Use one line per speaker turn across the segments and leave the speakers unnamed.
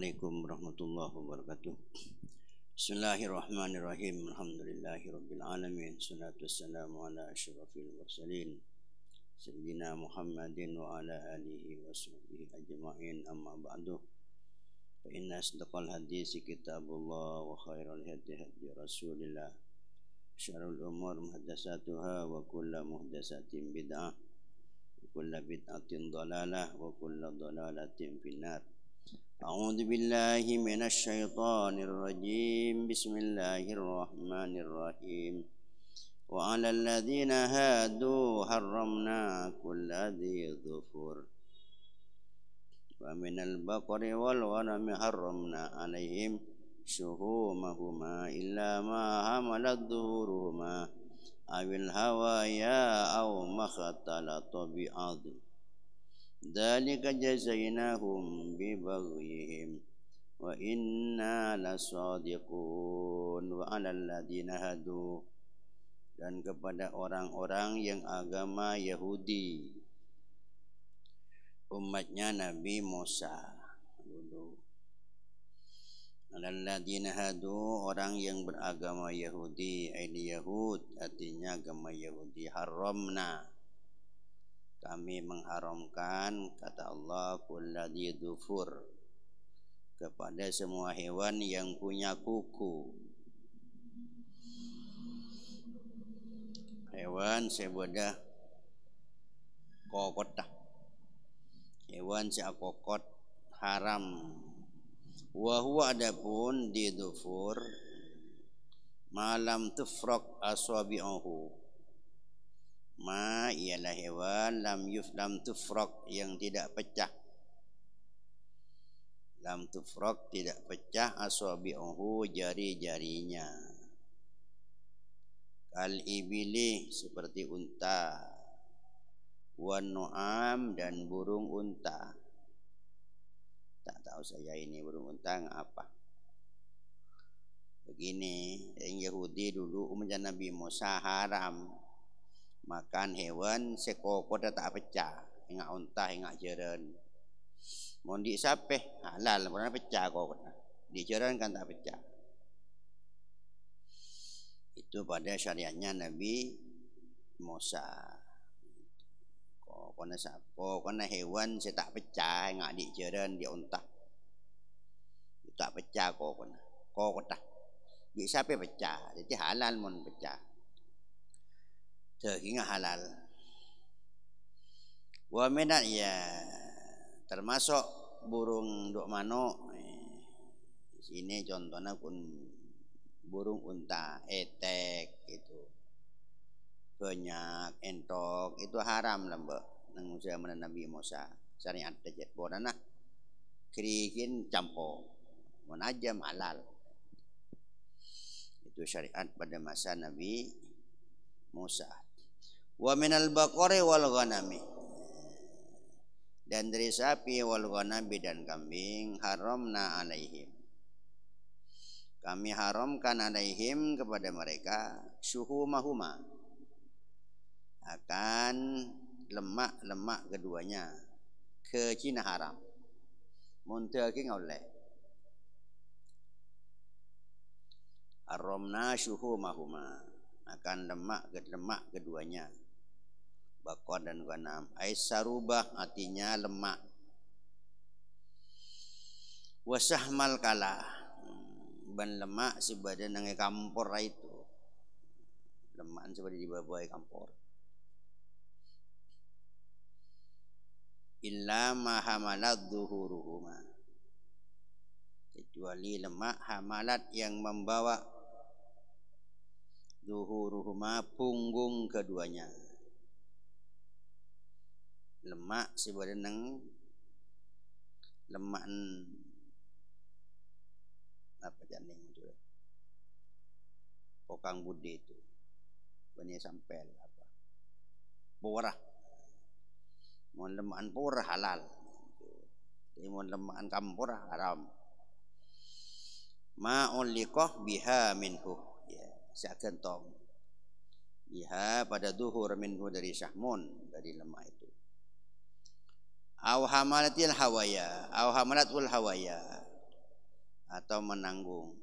Assalamualaikum warahmatullahi wabarakatuh. Bismillahirrahmanirrahim. Alhamdulillahirabbil alamin. Wassalatu wassalamu ala asyrafil mursalin sayyidina Muhammadin wa ala alihi washabbihi ajma'in. Amma ba'du. Fa inna asdaqal hadisi kitabullah wa khairal hadi hadi Rasulillah. Syarrul umur muhdatsatuha wa kullu muhdatsatin bid'ah. Wa kullu bid'atin dhalalah wa kullu dhalalatin finnar. A'udzu billahi minasy syaithanir rajim. Bismillahirrahmanirrahim. Wa 'alal ladzina hadu harramna kulla dzi dzufur. Wa minal baqari wal ghanami harramna 'alaihim syuhumahuma illa ma hamalat dhuhuruhuma awil hawaya aw ma khatalata bi'adh. Dzalika jazainahum bi baghihim wa inna lasadiqun. Wa 'alal ladzina hadu, dan kepada orang-orang yang agama Yahudi, umatnya Nabi Musa dulu. 'Alal ladzina hadu, orang yang beragama Yahudi, Yahud artinya agama Yahudi. Haramna, kami mengharamkan, kata Allah, kulladzi dzufur, kepada semua hewan yang punya kuku. Hewan sebedah kokot dah. Hewan seakokot haram. Wa huwa adapun di dzufur malam tufraq asabi'uhu, ma ialah hewan lam tufraq, yang tidak pecah. Lam tufraq, tidak pecah, asabi'uhu, jari-jarinya. Kal ibili, seperti unta, wan nu'am, dan burung unta. Tak tahu saya ini burung unta apa. Begini, yang Yahudi dulu umat Nabi Musa haram makan hewan sekokot tak pecah, hingga unta, hingga jeren. Mondi sape halal, pernah pecah kokot. Di jeren kan tak pecah. Itu pada syariatnya Nabi Musa. Kokona sapo, kokona hewan se tak pecah, hingga di jeren di unta. Tak pecah kokona, kokot dah. Di sape pecah, jadi halal mon pecah. Dagingnya halal. Wa minat, ya termasuk burung duk manuk. Sini contohnya pun burung unta, etek itu, banyak entok, itu haram lah mbak. Nang zaman Nabi Musa syariat tejet borana krikin campur, mon aja halal. Itu syariat pada masa Nabi Musa. Wa minal baqari wal ghanami, dan dari sapi, wal ghanami, dan kambing, haramna alaihim, kami haramkan alaihim, kepada mereka, syuhumahuma, akan lemak-lemak keduanya, kecina haram. Muntaki oleh haramna syuhumahuma, akan lemak keduanya, bakor dan ghanam. Aisarubah, artinya lemak. Wasahmal kalah, ban lemak sebadan nangai kampor itu, lemak sebadan dibawa kampor. Illa ma hamalat dhuhuruhuma, kecuali lemak hamalat yang membawa, dhuhuruhuma, punggung keduanya. Lemak sebadan nang lemak apa janing itu, pokang budi itu, bani sampel apa, porah. Mon lemakan porah halal, jadi mon lemakan kampur haram. Ma'uliqah biha minhu, ya, seakan tong biha pada duhur, minhu dari syahmun, dari lemak itu. Aw hamalatil hawaya, aw hamalatul hawaya, atau menanggung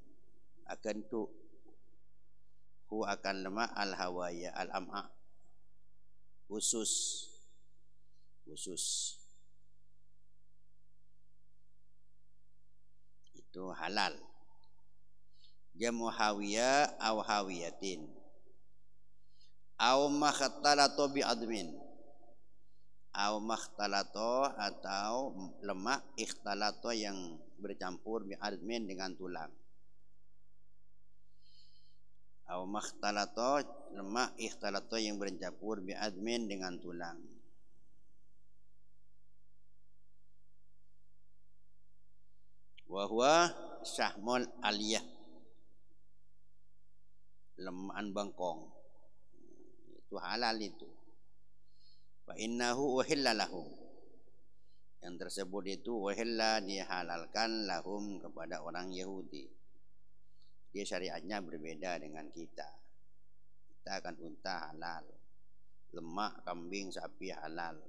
akan tu hu akan lemak al hawaya al am'a usus itu halal. Jamu hawiya aw hawiyatin aw makhtalato bi admin aw makhtalato atau lemak ikhtalato yang bercampur bi admin dengan tulang. Aw makhtalato lemak ikhtalato yang bercampur bi admin dengan tulang. Wa huwa syahmul aliyah, lemaan bangkong itu halal itu. Fa innahu uhilla lahum, yang tersebut itu uhilla dihalalkan lahum kepada orang Yahudi. Dia syariatnya berbeda dengan kita. Kita akan unta halal, lemak kambing sapi halal.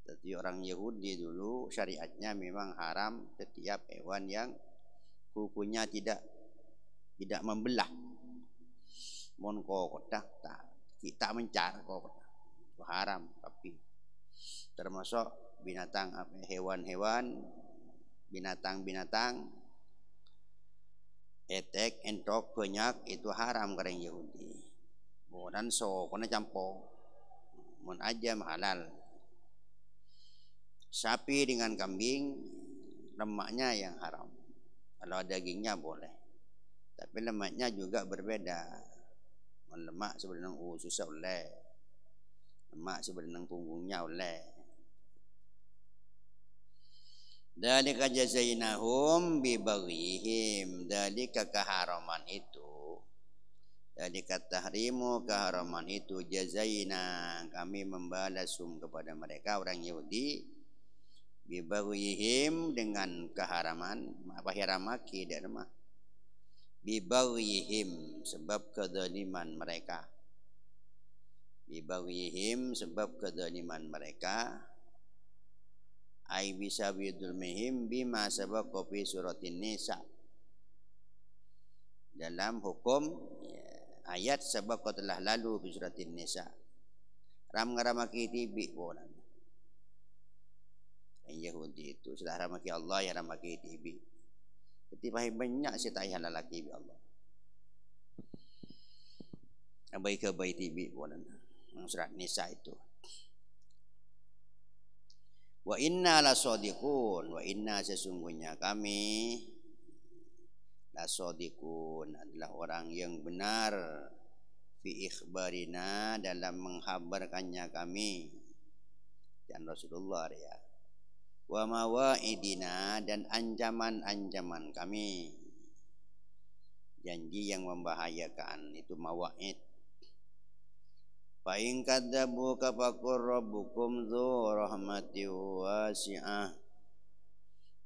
Jadi orang Yahudi dulu syariatnya memang haram setiap hewan yang kukunya tidak membelah. Mon ko kotak tak kita mencar ko kotak. Itu haram, tapi termasuk binatang hewan-hewan, binatang etek, entok, banyak itu haram kareng Yahudi. Dan so kena campur. Mon ajam halal. Sapi dengan kambing lemaknya yang haram. Kalau dagingnya boleh, tapi lemaknya juga berbeda. Lemak sebenarnya susah oleh, lemak sebenarnya punggungnya oleh. Dalika jazainahum bi baghihim, dalika keharaman itu, dalika tahrimu keharaman itu, jazaina kami membalasum kepada mereka orang Yahudi bibaghihim dengan keharaman. Apa haramaki dan mah bibaghihim sebab kezaliman mereka, bibaghihim sebab kezaliman mereka, ai bisa bidulmihim bima sabaqa fi suratin nisa, dalam hukum ayat sabaqa telah lalu fi suratin nisa. Ram ngaramaki tibi bolan Yahudi itu sudah ramaki Allah ya ramaki tibi. Ketiba banyak si tak halal laki bi Allah. Abai ke bayi tibi bolan surat Nisa itu. Wa inna la sadiqun, wa inna sesungguhnya kami la sadiqun adalah orang yang benar fi ikhbarina dalam menghabarkannya kami dan Rasulullah ya. Wa mawaidina dan ancaman-ancaman kami, janji yang membahayakan itu mawaid. Fa in kadzabuka faqur rabbukum dzu rahmatin wasi'ah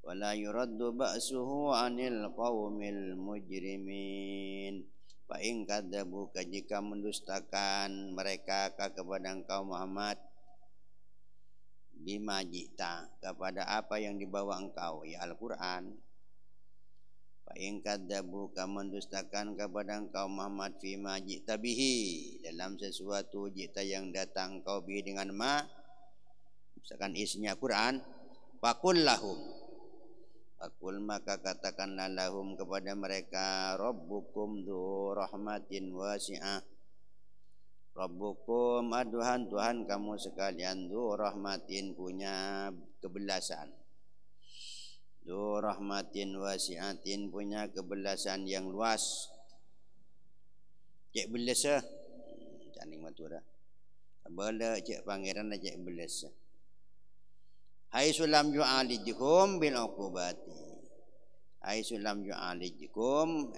wa la yuraddu ba'suhu 'anil qaumil mujrimin. Fa in kadzabuka jika mendustakan mereka kepada engkau Muhammad, bima jita kepada apa yang dibawa engkau ya Al-Quran. Fa in kadzabuka mendustakan kepada engkau Muhammad fima jita bihi dalam sesuatu jita yang datang engkau bihi dengan ma, misalkan isinya Quran, faqul lahum, faqul maka katakanlah lahum kepada mereka, rabbukum dzu rahmatin wasi'ah, Rabbukum aduhan Tuhan kamu sekalian, du rahmatin punya kebelasan, du rahmatin wasi'atin punya kebelasan yang luas. Cek belasa caning matura bala cek pangeran cek belasa. Hai sulam yu'alijukum bil uqubati, hai sulam yu'alijukum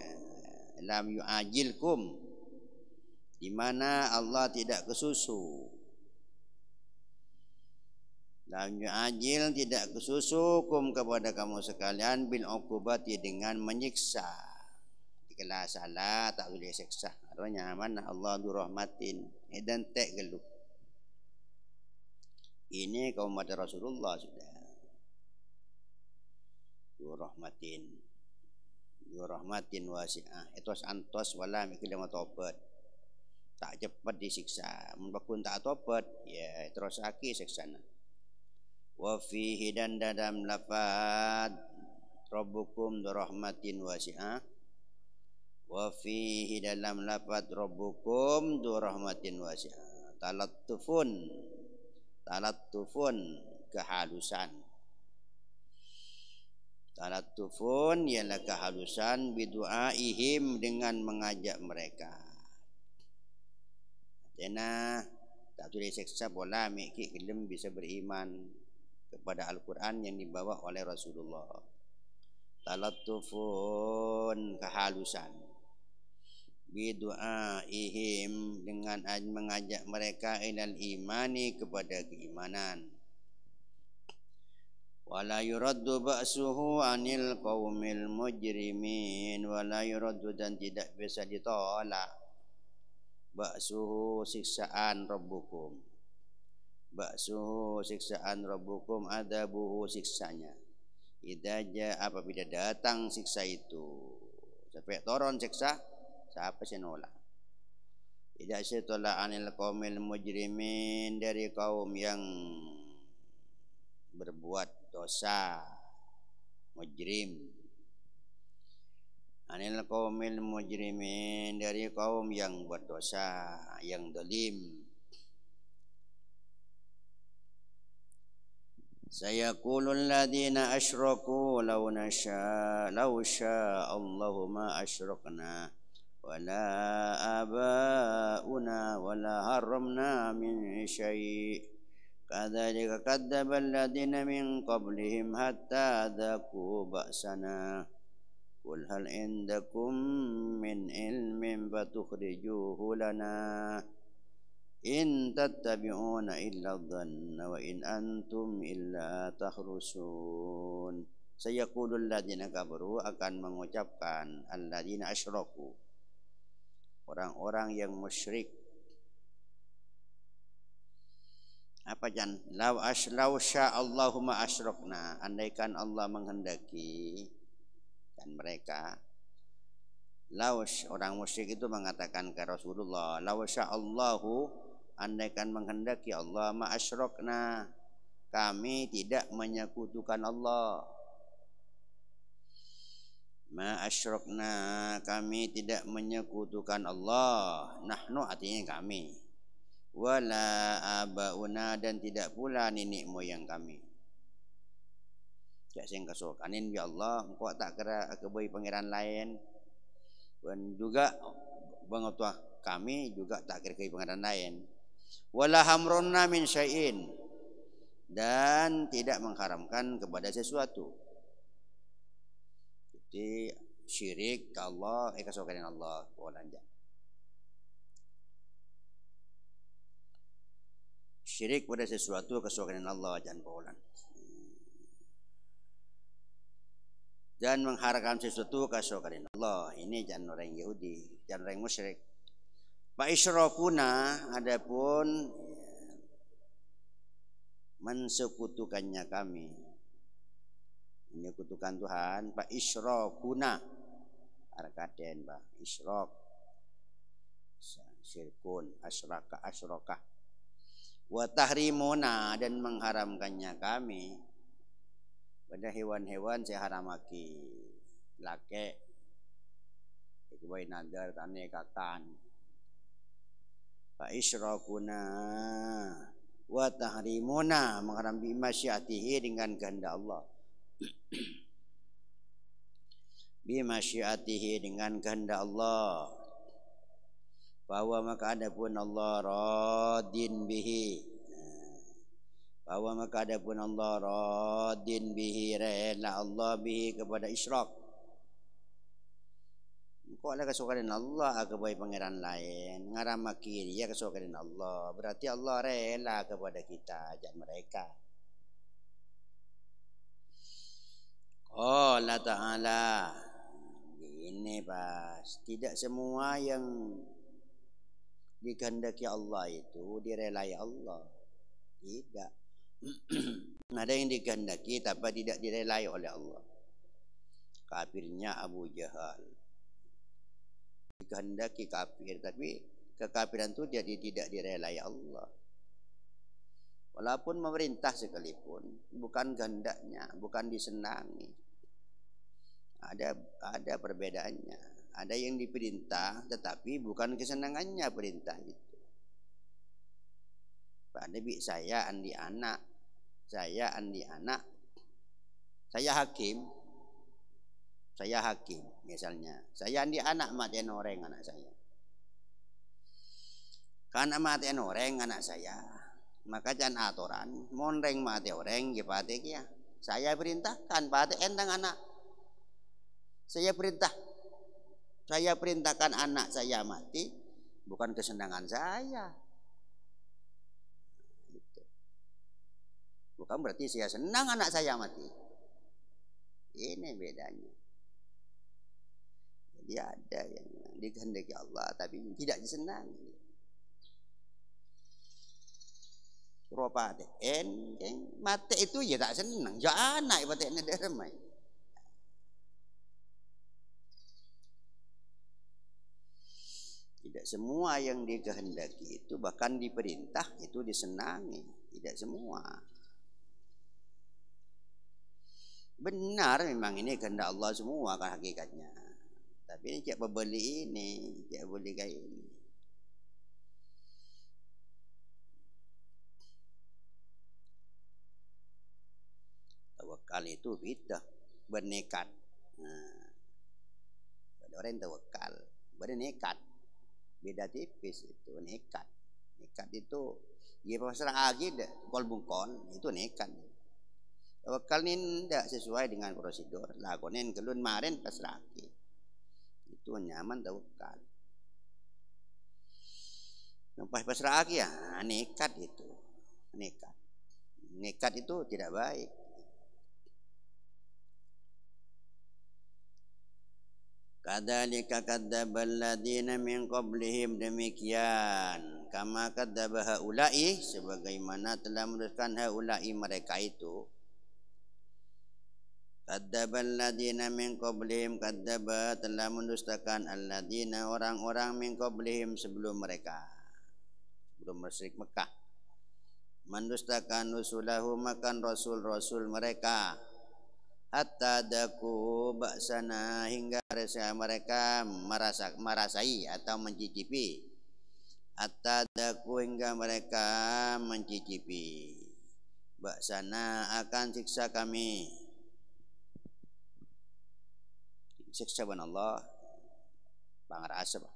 lam yu'ajilkum, di mana Allah tidak kesusu, lam yu'ajil tidak kesusukum kepada kamu sekalian bil uqubati dengan menyiksa. Jikalau salah tak boleh siksa. Artinya mana Allah du rahmatin dan tak geluk. Ini kaum umat Rasulullah sudah du rahmatin du rahmatin wasi'ah. Etos antos wala mikir lama tobat. Tak cepat disiksa. Mun tak tobat, ya terus aki siksana. Wa fihi dan dalam lafad rabbukum du rahmatin wasi'ah. Wa fihi dalam lafad rabbukum du rahmatin wasi'ah. Talattufun kehalusan. Talattufun ialah kehalusan bidu'aihim dengan mengajak mereka. Karena tak boleh seksa bola mikir kelem bisa beriman kepada Al-Quran yang dibawa oleh Rasulullah. Talattufun kehalusan bidu'aihim dengan mengajak mereka ilal imani kepada keimanan. Wala yuraddu ba'suhu anil qaumil mujrimin. Wala yuraddu dan tidak bisa ditolak ba'suhu siksaan rabbukum. Ba'suhu siksaan rabbukum adabuhu siksanya. Idza jaa apabila datang siksa itu. Sampai turun siksa, siapa sih nolak? Idza syatala anil qaumil mujrimin, dari kaum yang berbuat dosa, mujrim. Anil qaumil mujrimin, dari kaum yang berdosa, yang zalim. Sayaqulul ladzina asyraku law syaa Allahu ma asyrakna wala abauna wala haramna min syai'. Kadzalika kadzdzaba alladzina min qablihim hatta dzaqu ba'sana. Qul hal indakum min ilmin fatukhrijuhu lana. In tattabi'una illa dhanna wa in antum illa takhrusun. Sayaqulul ladzina kafaru, akan mengucapkan alladzina asyraku, orang-orang yang musyrik. Apa jan? Law syaa Allahumma asyrakna, andaikan Allah menghendaki. Dan mereka, orang musyrik itu mengatakan ke Rasulullah, law syaa Allahu, andaikan menghendaki Allah, ma asyrakna, kami tidak menyekutukan Allah. Ma asyrakna, kami tidak menyekutukan Allah. Nahnu artinya kami. Wala abauna, dan tidak pula nenek moyang kami. Jak sing kasokanin ya Allah, engkau tak kira kebai pangeran lain. Dan juga bangetuah kami juga tak kira kebai pangeran lain. Wala hamrunna min syai'in, dan tidak mengharamkan kepada sesuatu. Jadi syirik ke Allah, kasokanin Allah walanja. Syirik pada sesuatu kesukaan Allah jangan paulan. Dan mengharapkan sesuatu kesukaan Allah, ini jangan orang Yahudi, jangan orang musyrik. Fa isyrafuna, adapun mensekutukannya kami, menyekutukan Tuhan. Fa isyrafuna, harakaten ba isyraf, syirkun, asyraka. Wa tahrimuna, dan mengharamkannya kami pada hewan-hewan saya haramaki lake ikwai nadar tane kakan. Fa isyrakuna wa tahrimuna, mengharam bi masyiatihi, dengan kehendak Allah. Bi masyiatihi, dengan kehendak Allah. Bahwa maka adapun Allah radin bihi, bahwa maka adapun Allah radin bihi, rela Allah bihi kepada isyrak. Kau ada kesukaan Allah kepada pangeran lain, ngaramaki dia kesukaan Allah, berarti Allah rela kepada kita, jangan mereka. Allah Ta'ala, ini pas tidak semua yang dikehendaki Allah itu direlai Allah. Tidak. Ada yang dikehendaki tapi tidak direlai oleh Allah. kafirnya Abu Jahal. Dikehendaki kafir, tapi kekafiran itu jadi tidak direlai Allah. Walaupun memerintah sekalipun, bukan kehendaknya, bukan disenangi. Ada perbedaannya. Ada yang diperintah, tetapi bukan kesenangannya perintah itu. Pak Nabi, saya andi anak, saya hakim misalnya. Saya andi anak matiin orang anak saya. Karena matiin orang anak saya, maka jangan aturan monreng mati orang gipate kia. Saya perintahkan pate endang anak. Saya perintahkan anak saya mati, bukan kesenangan saya. Gitu. Bukan berarti saya senang anak saya mati. Ini bedanya. Jadi ada yang dikehendaki Allah tapi tidak disenangi. Ropate mati itu ya tak senang, ya anak pate ne dermai. Tidak semua yang dikehendaki itu bahkan diperintah itu disenangi, tidak semua. Benar memang ini kehendak Allah semua kan hakikatnya. Tapi ini cak beli ini, cak beli kayak ini. Tawakal itu beda, bernekat. Nah, ada orang yang tawakal, bernekat. Beda tipis itu nekat. Nekat itu ya pasrah lagi deh, kol bungkol itu nekat. Tawakal ini tidak sesuai dengan prosedur. Lakonin kelun marin pasrah lagi. Itu nyaman tawakal. Nampak pasrah lagi ya, nekat itu. Nekat. Nekat itu tidak baik. Kadzalika kadzdzabal ladzina min qablihim, demikian kama kadzdzaba haula'i, sebagaimana telah mendustakan haula'i mereka itu. Kadzdzabal ladzina min qablihim, kadzdzaba telah mendustakan alladzina orang-orang min qablihim sebelum mereka, sebelum musyrik Mekah, mendustakan rusulahu makan rasul-rasul mereka. Hatta daku baksana, hingga mereka merasai atau mencicipi. Hatta daku, hingga mereka mencicipi baksana akan siksa kami. Siksa ban Allah pangarasa ba.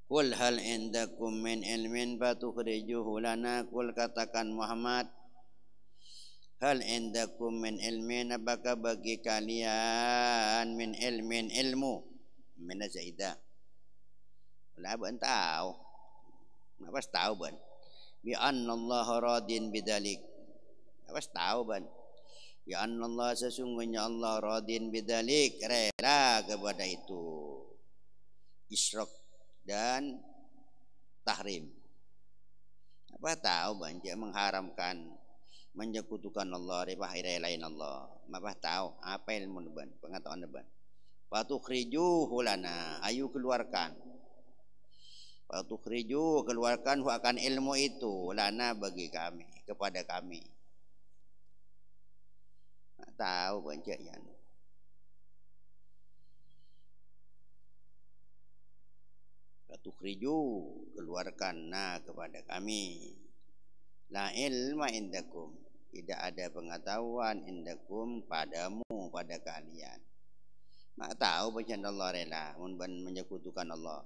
Qul hal indakum min ilmin fatukhrijuhu lana. Qul, katakan Muhammad, hal indakum min ilmin, apakah bagi kalian min ilmin ilmu, min zaidah. Lah ban tahu. Apa tahu ban? Bi anna Allah radin bidalik. Apa tahu ban? Bi anna Allah, sesungguhnya Allah radin bidalik, rela kepada itu. Isyraq dan tahrim. Apa tahu ban dia mengharamkan menyekutukan Allah, ribah lain Allah. Maka tahu apa ilmu deban, pengetahuan deban. Fatukhrijuhu lana, ayu keluarkan. Fatukhrijuhu, keluarkan akan ilmu itu lana bagi kami, kepada kami. Tak tahu banyak yang. Fatukhrijuhu, keluarkan kepada kami. La ilma indakum, tidak ada pengetahuan indakum padamu, pada kalian. Mak tahu bacaan Allah rela menyekutukan Allah,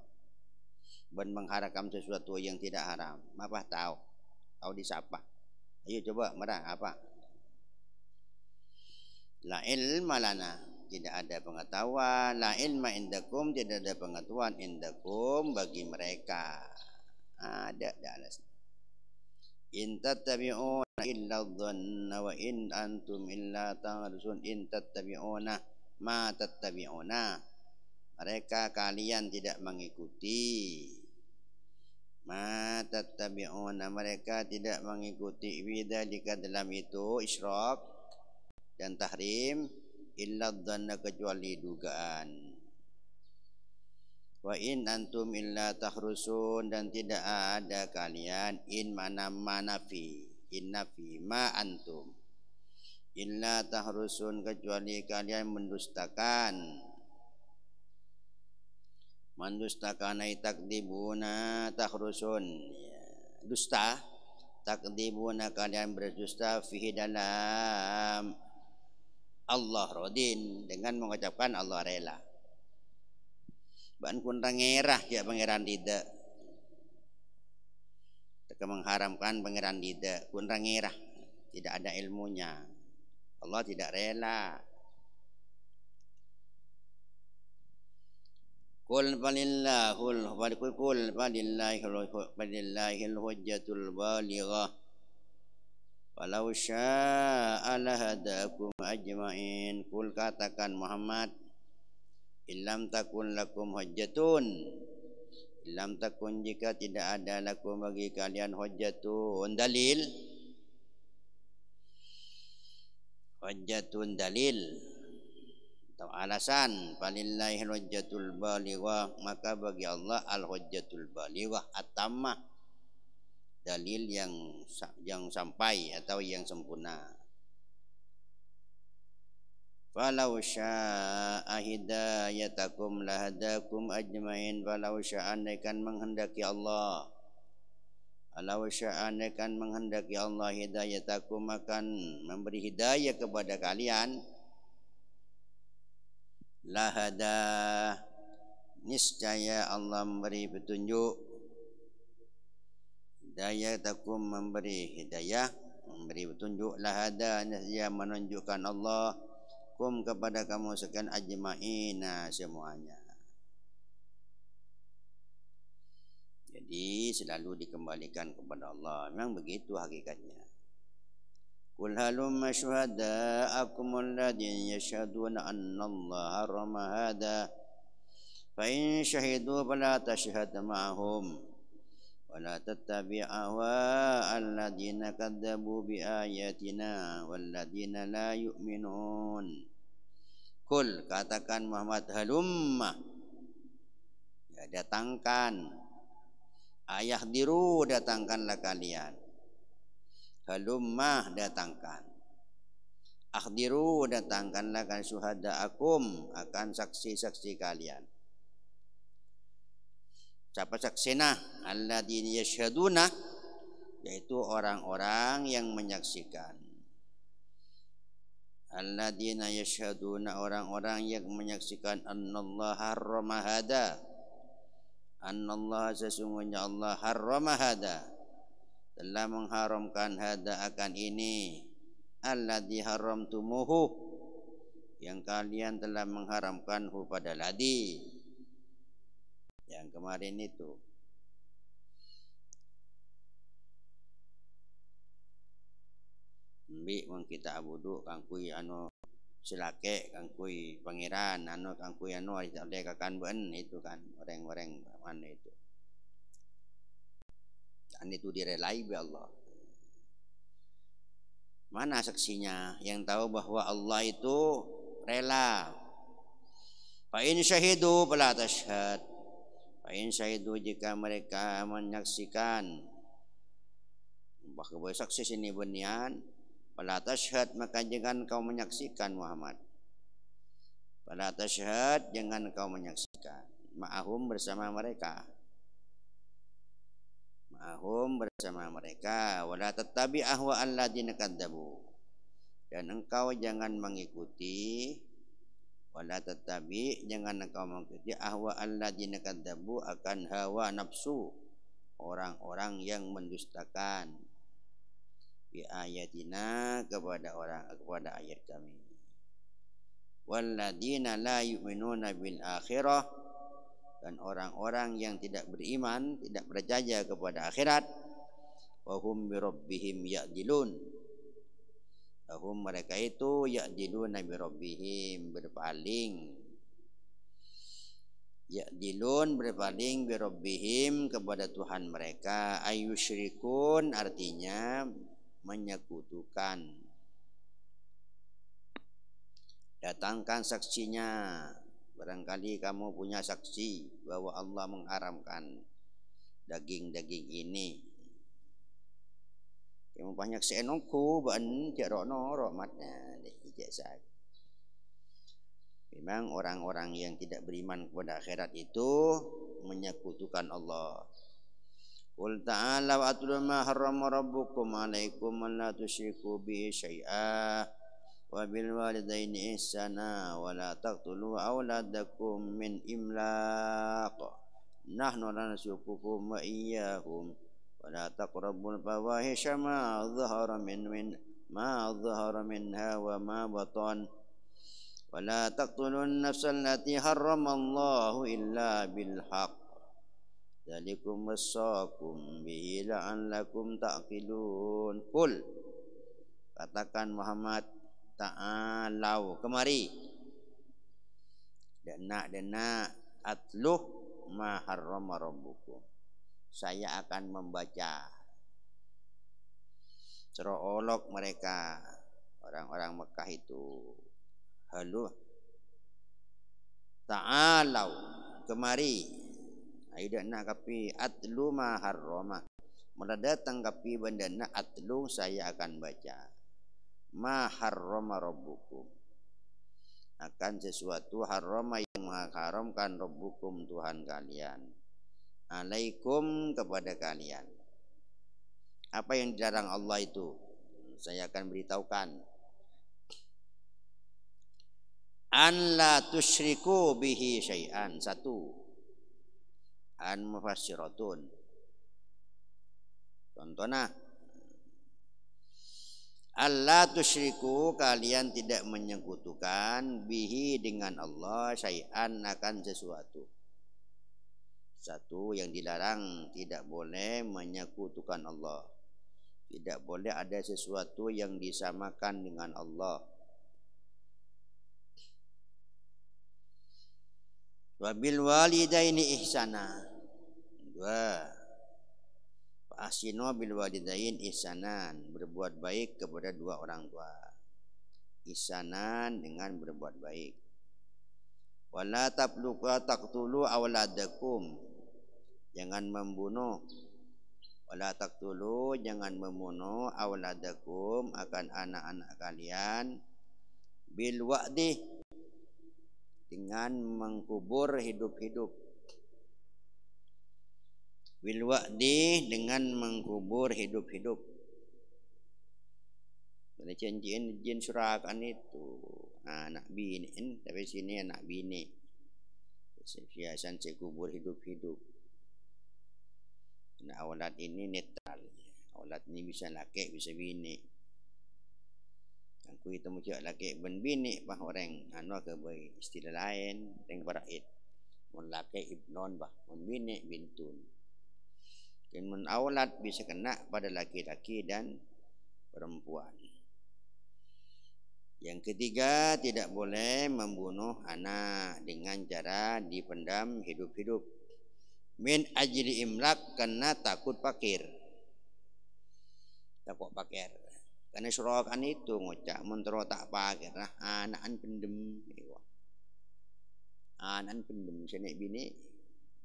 dan mengharamkan sesuatu yang tidak haram. Apa tahu? Tahu disapa? Ayo coba merah apa? La ilma lana, tidak ada pengetahuan. La ilma indakum, tidak ada pengetahuan indakum bagi mereka. Ada alasnya. In tattabi'una illa dhanna wa in antum illa taghrusun. In tattabi'una ma tattabi'una, mereka kalian tidak mengikuti. Ma tattabi'una, mereka tidak mengikuti. Bidzalika, dalam itu Isyraq dan tahrim illa dhanna kecuali dugaan. Wa in antum illa tahrusun dan tidak ada kalian in mana manafi in nafi ma antum illa tahrusun kecuali kalian mendustakan ay takdibuna tahrusun dusta takdibuna kalian berdusta fihi dalam Allah rodin dengan mengucapkan Allah rela. Ban kun rangerah ya pangeran tidak. Teka mengharamkan pangeran tidak kun rangerah, tidak ada ilmunya. Allah tidak rela. Qul falillahil hujjatul balighah. Walau syaa lahadakum ajmain. Qul katakan Muhammad, illam takun lakum hujjatun, illam takun jika tidak ada lakum bagi kalian hujjatun dalil, hujjatun dalil atau alasan, falillahil hujjatul balighah maka bagi Allah al hujjatul balighah at-tammah dalil yang sampai atau yang sempurna. Falau syaa hidayatakum lahadakum ajmain. Falau syaa andaikan menghendaki Allah, falau syaa andaikan menghendaki Allah hidayatakum akan memberi hidayah kepada kalian, lahada niscaya Allah memberi petunjuk, hidayatakum memberi hidayah, memberi petunjuk, lahada niscaya menunjukkan Allah kum kepada kamu sekalian ajma'ina semuanya. Jadi selalu dikembalikan kepada Allah. Memang begitu hakikatnya. Qul halumma syuhada'akum alladhina yashhaduna anna Allah harrama hadha fa in syahidu fala tashhad ma'ahum wa la tattabi' ahwa alladhina kadzabu bi ayatina walladhina la yu'minun. Qul katakan Muhammad, halumma ya datangkan, ayah diru datangkanlah kalian, halumma datangkan, akhdiru datangkanlah kan syuhada'akum akan saksi-saksi kalian. Siapa saksina? Alladzina yashhaduna, yaitu orang-orang yang menyaksikan. Alladzina yashhaduna, orang-orang yang menyaksikan annallaha harrama hada, annallaha sesungguhnya Allah harrama hada telah mengharamkan hada akan ini, alladzi haramtumuhu yang kalian telah mengharamkanhu pada ladi yang kemarin itu. Mbi mun kita abudu kangkui anu silake kangkui pangeran anu kangkui anu ada kakan ben itu kan orang-orang mana itu. Dan itu direlai oleh Allah. Mana saksinya yang tahu bahwa Allah itu rela? Fa in syahidu fala tashhad. Fa in syahidu jika mereka menyaksikan, bahwa saksi sini benian, fala tashhad maka jangan kau menyaksikan Muhammad. Fala tashhad jangan kau menyaksikan. Ma'ahum bersama mereka. Ma'ahum bersama mereka. Wala tattabi' ahwa alladzina kadzabu. Dan engkau jangan mengikuti, wala tattabi' jangan engkau mengikuti ahwa alladzina kadzabu akan hawa nafsu orang-orang yang mendustakan bi ayatina kepada ayat kami. Walladzina la yu'minuna bil akhirah, dan orang-orang yang tidak beriman, tidak percaya kepada akhirat, wa hum bi rabbihim ya'dilun. Hum mereka itu ya'diluna bi rabbihim berpaling. Ya'dilun berpaling bi rabbihim kepada Tuhan mereka, ayyusyrikun artinya menyekutukan. Datangkan saksinya. Barangkali kamu punya saksi bahwa Allah mengharamkan daging-daging ini. Yang banyak seenongku ban jarono rahmatnya ijazah. Memang orang-orang yang tidak beriman kepada akhirat itu menyekutukan Allah. Qul ta'ala wa atlu ma harrama rabbukum 'alaikum alla tusyriku bihi syai'a wa bil walidaini ihsana wa la taqtulu auladakum min imlaq nahnu narzuqukum wa iyyahum wa la taqrabul fawahisha ma dhahara minha wa ma batan wa la taqtulun nafsal lati harramallahu illa bil haqq dzalikum wasaqum bihi la'allakum ta'qilun. Qul, katakan Muhammad, ta'alau, kemari, dana atluh ma harrama rabbukum, saya akan membaca cerolok mereka orang-orang Mekah itu. Halu ta'alau, kemari, aida nak kapi atlu ma harrama, mula datang kapi benda nak atlu, saya akan baca ma harrama rabbukum, akan sesuatu harrama yang mengharamkan rabbukum Tuhan kalian, alaikum kepada kalian. Apa yang dilarang Allah itu saya akan beritahukan. An la tusyriku bihi syai'an, satu. An mufassiratun, contohnya Allah tusyriku, kalian tidak menyekutukan bihi dengan Allah syai'an, akan sesuatu. Satu yang dilarang, tidak boleh menyekutukan Allah. Tidak boleh ada sesuatu yang disamakan dengan Allah. Wabil walidaini ihsana, dua. Asino bil walidain ihsanan, berbuat baik kepada dua orang tua. Ihsanan dengan berbuat baik. Wala taqtulu awladakum, jangan membunuh. Wala taqtulu, jangan membunuh awladakum, akan anak-anak kalian, bil wa'di, dengan mengkubur hidup-hidup. Bil wa'di, dengan mengkubur hidup-hidup. Boleh janjiin jin surakan itu anak bini, tapi sini anak bini. Biasanya saya kubur hidup-hidup. Nah, awlat ini netral. Awlat ini bisa laki, bisa bini. Aku itu mesti laki ben bini, bah orang anu ke boy istilah lain, yang baraid. Mun laki ibnon bah, mun bini bintun. Dan menaulat bisa kena pada laki-laki dan perempuan. Yang ketiga, tidak boleh membunuh anak dengan cara dipendam hidup-hidup. Min ajli imlak, karena takut pakir. Takut pakir. Karena surakan itu ngocak mentero tak pakir. Nah, anak pendem. Anak pendem senek bini.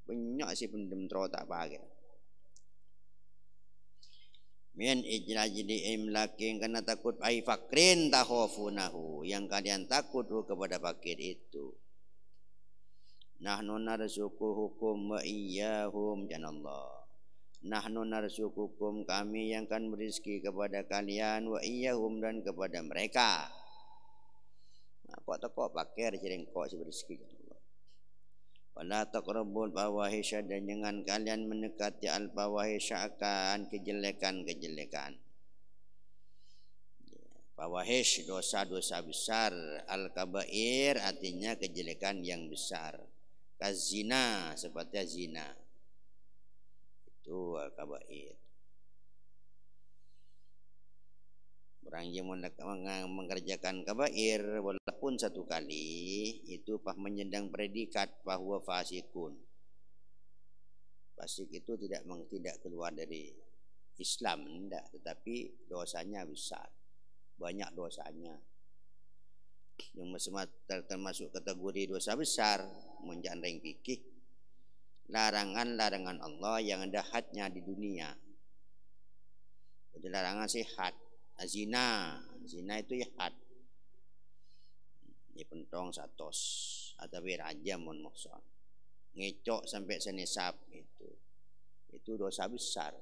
Banyak si pendem tero tak pakir. Min ijlajdi imlakin, karena takut ai fakrin takhafunahu, yang kalian takut kepada fakir itu. Nahnu narzuqukum wa iyyahum, janallah. Nahnu narzuqukum, kami yang akan berizki kepada kalian, wa iyyahum, dan kepada mereka. Nah, kok teko fakir jereng kok si berizki. Wala taqrabul fawahisha, dan jangan kalian mendekati al fawahisha, akan kejelekan-kejelekan. Fawahish, dosa-dosa besar. Al kabair artinya kejelekan yang besar. Kazina, seperti zina. Itu al kabair. Orang yang mengerjakan kabair walaupun satu kali, itu pah menyandang predikat bahwa fasikun. Fasik itu tidak keluar dari Islam, tidak, tetapi dosanya besar, banyak dosanya. yang termasuk kategori dosa besar menjandeng fikih, larangan-larangan Allah yang ada hadnya di dunia. Jadi larangan sih had, zina itu ya had, ya pentong satos atau rajam mon muhsan, ngecok sampai senisab itu dosa besar.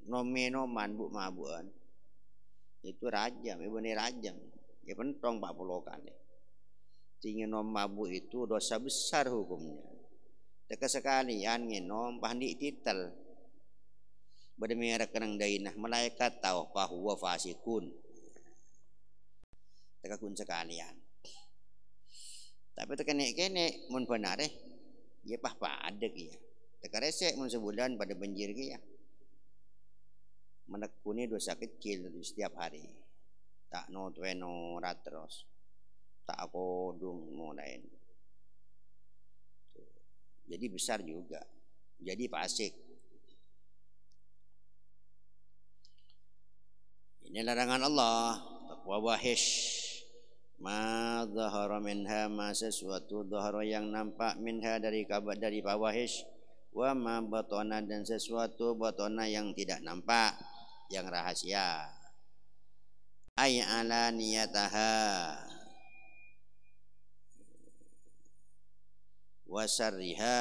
Nomenoman bu mabuan itu rajam, ibu ni rajam, ya pentong 40 kali. Tinggi nom mabuk itu dosa besar hukumnya. Teka sekalian ngenom pahandi titel. Bademira kenang dainah malaikat tahu bahwa fasikun. Teka kun sekalian. Tapi teka nek mun benar ya pah padek ya. Teka resek mun sebulan pada banjir ya. Menekuni dosa kecil setiap hari. Tak no tueno ratros. Tak aku dung no lain. Jadi besar juga. Jadi fasik. Ini larangan Allah. Taqwa wahish. Ma dhahara minha ma sesuatu dhahara yang nampak minha dari fawahish. Wa ma batana dan sesuatu batana yang tidak nampak, yang rahasia. Ay ala niyataha wasarriha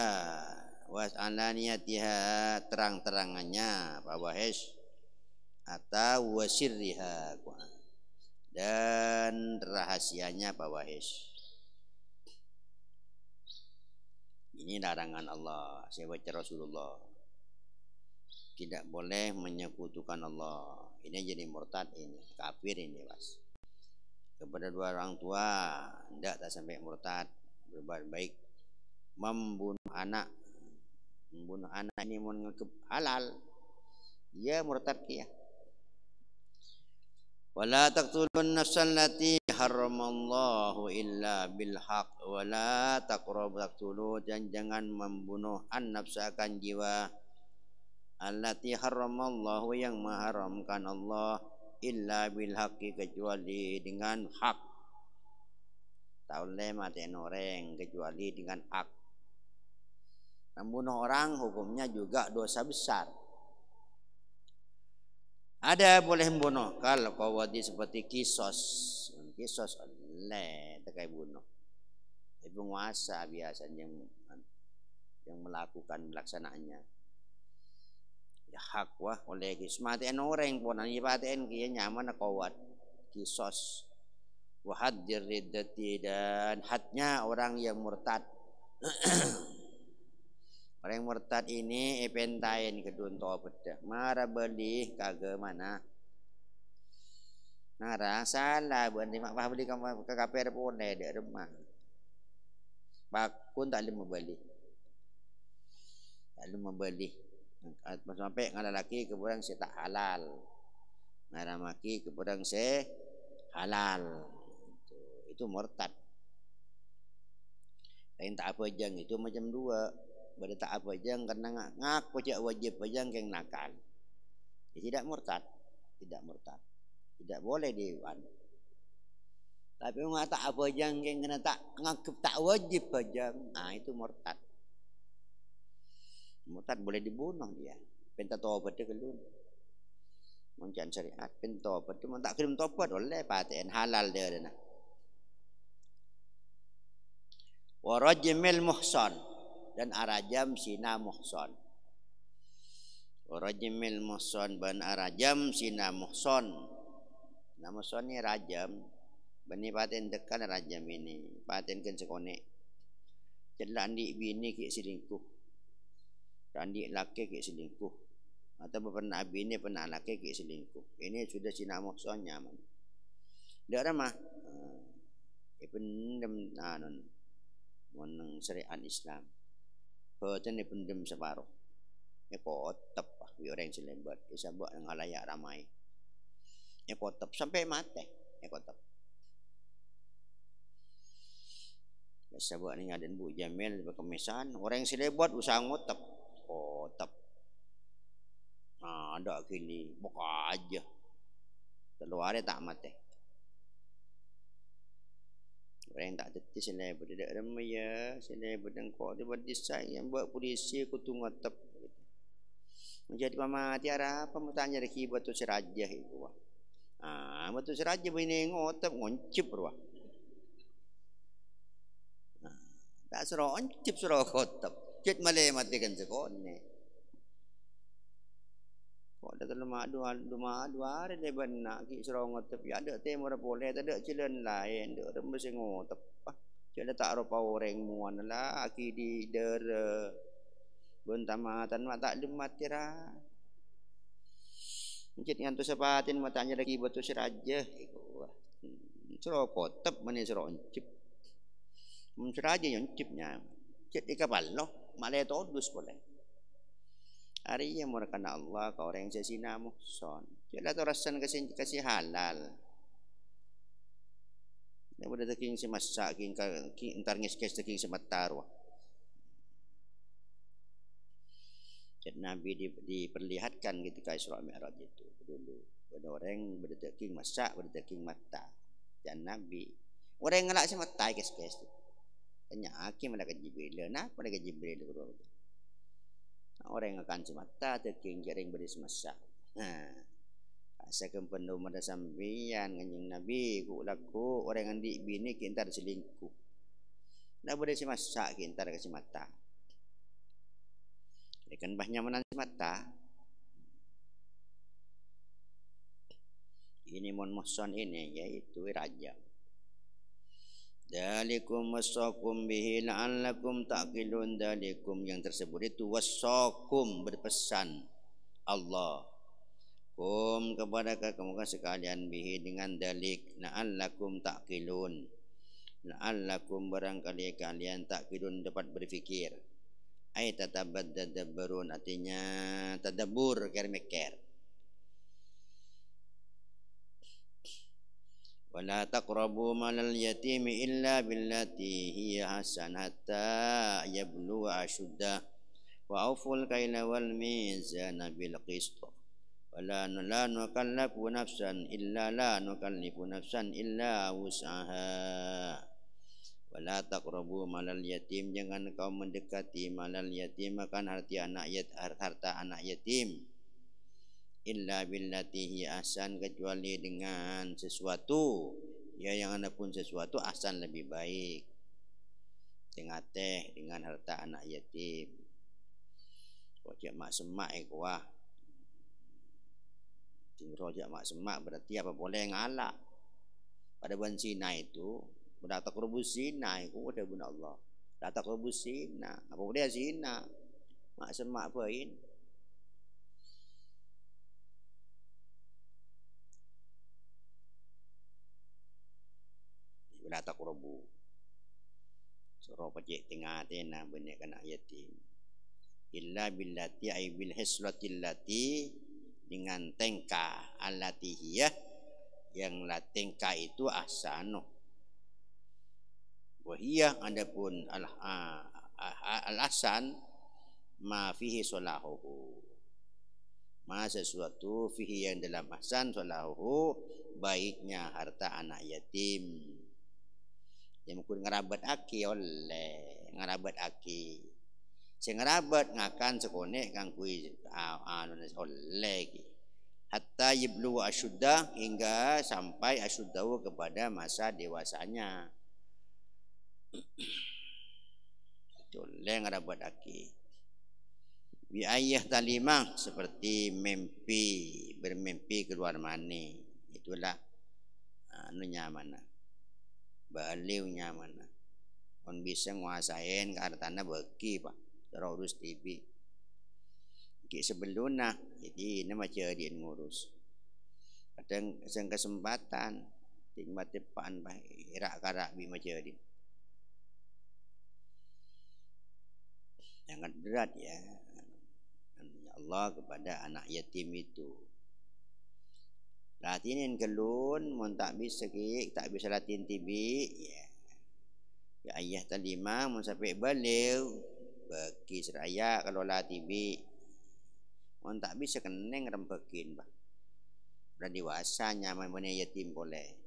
was ala niyatiha, terang-terangannya fawahish, atau wasirriha dan rahasianya fawahish. Ini larangan Allah. Saya baca Rasulullah. Tidak boleh menyekutukan Allah. Ini jadi murtad, ini kafir ini mas. Kepada dua orang tua tidak tak sampai murtad, berbuat baik. Membunuh anak ini menganggap halal, dia murtad kia. Wala taqtulun nafsan lati haramallahu illa bil haq wala taqrabu taqtulu, dan jangan membunuh an-nafsakan jiwa allati haramallahu yang mengharamkan Allah illa bil haqqi, kecuali dengan hak. Tak boleh mati orang kecuali dengan hak. Membunuh orang hukumnya juga dosa besar. Ada boleh membunuh kalau qawadi seperti kisos oleh terkait bunuh. Penguasa biasanya yang melaksanaannya. Ya hak wah oleh kis matiin orang pun ani paten kia nyaman qawad kisos. Wa haddir riddati, dan hadnya orang yang murtad. Orang murtad ini epentain kedun to bedah. Mara beli kagak mana. Nara salah berhenti mak beli ke KPR pun ada rumah. Bakun tak boleh membeli. Tak boleh membeli. Sampai ngala laki keburang saya tak halal. Nara maki keburang saya halal. Itu murtad. Lain tak apa jang itu macam dua. Pada tak apa jang karena ngaku cak wajib jang keng nakal. Dia tidak murtad, tidak boleh diwan. Tapi orang tak apa jang keng kena tak ngaku tak wajib jang, itu murtad. Murtad boleh dibunuh dia. Penta tobat dia kelun. Mencan syariat penta tobat tu tak kirim tobat oleh paten halal dia dah. Wa rajmil muhsan, dan arajam sina muhson. Rajimil muhson ban arajam sina muhson. Nah muhson ni rajam. Bani paten tekan rajam ini. Paten kan sekonek. Celak andik bini kek selingkuh. Andik laki kek selingkuh. Atau pernah bini pernah laki kek selingkuh. Ini sudah sina muhson nyaman. Dia ramah. Pendem anon. Menang syariat Islam. Pertanyaan pendem separuh. Ya kotap lah. Orang selebat. Bisa buat yang halayak ramai. Ya kotap sampai mati. Ya kotap. Bisa buat ni ngaden Bu Jamil berkemisan. Orang yang selebat usaha ngotap. Kotap. Ada kini. Buka aja. Keluarnya tak mati. Orang tak terti selai berdedak remaya, selai berdengkok di berdisai yang buat polisi ku tunggu tep. Menjadi mama tiara apa mau tanya lagi buat tu serajah itu. Buat tu serajah bini ngotep ngoncip ruah. Tak suruh oncip suruh khotab. Cik malay matikan sekone. Kok ada lemak dua hari dia benak ki suruh ngotep. Ya ada temur boleh tak ada cilen lain. Dia mesti ngotep. Cik ada tak rupa orang muan lah. Aki di dera. Bentamatan mak tak lemat tira. Cik yang tu sepatin matanya lagi betul serajah. Suruh khotab mana suruh oncip. Seraja yang cipnya, cip di kapal loh, malah todus boleh. Hari yang murahkan Allah, kau orang yang sesina muhson. Jadi tu rasan kasih halal. Dia boleh taking si masak, king entar ngeskes taking si matarwah. Jadi Nabi diperlihatkan ketika Isra Mi'raj itu dulu. Ada orang berdeking masak, berdeking mata. Dan Nabi, orang yang ngelak si mata kes-kes tu. Tanya hakim ada Jibril, kenapa ada Jibril tu? Orang yang akan semata terking jaring beri semasa. Saya kempenuh pada sambian nganying Nabi ku laku orang yang di bini kintar selingkuh. Nak beri semasa kintar ke semata. Ikan bahnya menan semata. Ini mon muhson ini yaitu raja. Dalikum wassakum bihi la'allakum ta'qilun. Dalikum yang tersebut itu wassakum berpesan Allah kum kepada kamu sekalian bihi dengan dalik la'allakum ta'qilun. La'allakum barangkali kalian ta'qilun dapat berfikir. Ai tadabbarun artinya tadabbur mikir. Wala taqrabu malal yatimi illa billati hiya hasan hatta yablugha ashuddah wa auful kaila wal mizana bil qist wala nukallafu nafsan illa wus'aha. Wala taqrabu malal yatim, jangan kau mendekati malal yatim makan harta anak yatim illa billati hi ahsan, kecuali dengan sesuatu ya yang ada pun sesuatu ahsan lebih baik. Dengan harta anak yatim. Rojak mak semak kuah. Rojak mak semak berarti apa boleh ngalak. Pada bulan Sina itu berdatang kerubus Sina itu ada bunda Allah. Datang kerubus Sina. Apa boleh Sina? Mak semak apain? Berata kurubu suruh pajak tengah tena benih kena yatim illa billati ay bil hislatil lati, dengan tengka allati hiyah, yang la tengka itu ahsanu wahiyah, adapun al-ahsan ma fihi salahuhu, ma sesuatu fihi yang dalam ahsan salahuhu, baiknya harta anak yatim. Yang mungkin ngerabat aki oleh ngerabat aki, saya ngerabat ngakan sekonek kangkui oleh hatta yiblu asyuddah, hingga sampai asyuddahu kepada masa dewasanya. Oleh ngerabat aki bi ayah talimah, seperti bermimpi keluar mani, itulah anunya mana baliunya mana on bisa nguasain ke hartana beki pak terurus TV ki sebelumnya, jadi nama jadi ngurus kadang kesempatan tinggal tepan bah irak karak bi jadi sangat berat ya Allah kepada anak yatim itu. Latinin kelun mun tak bisa tak bisa latin tibi ya ayah talima mun sampai beliau bagi seraya kalau latibi mun tak bisa keneng rempekin bah udah dewasa nyaman mana yatim boleh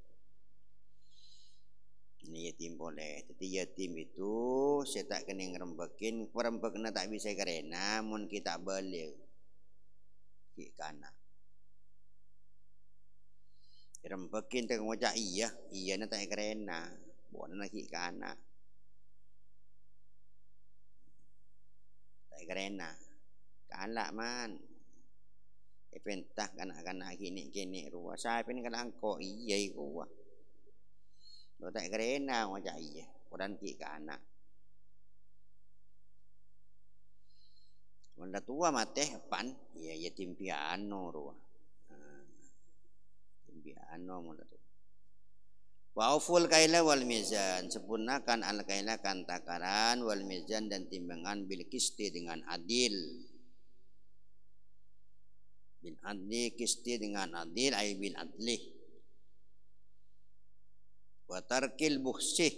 Ini yatim boleh. Jadi yatim itu saya tak kena ngerembekin, ngerembek kena tak bisa karena mun kita balik kana. Rembekin tengok ngocak iya na tak karena. Buat nak kana. Tak karena. Kalak man. Pentah kanak-kanak kini ruah. Saya pen kanak angko iya iku. Lo tak kerena ngajak iya, orang ki anak. Wanda tua mate pan, iya yatim piano ruah. Yatim piano mula tu. Wauful kaila wal mizan, sempurnakan al kaila kan takaran wal mizan dan timbangan bil kisti dengan adil. Bil adli kisti dengan adil ay bil adli. Watarkil bukhsih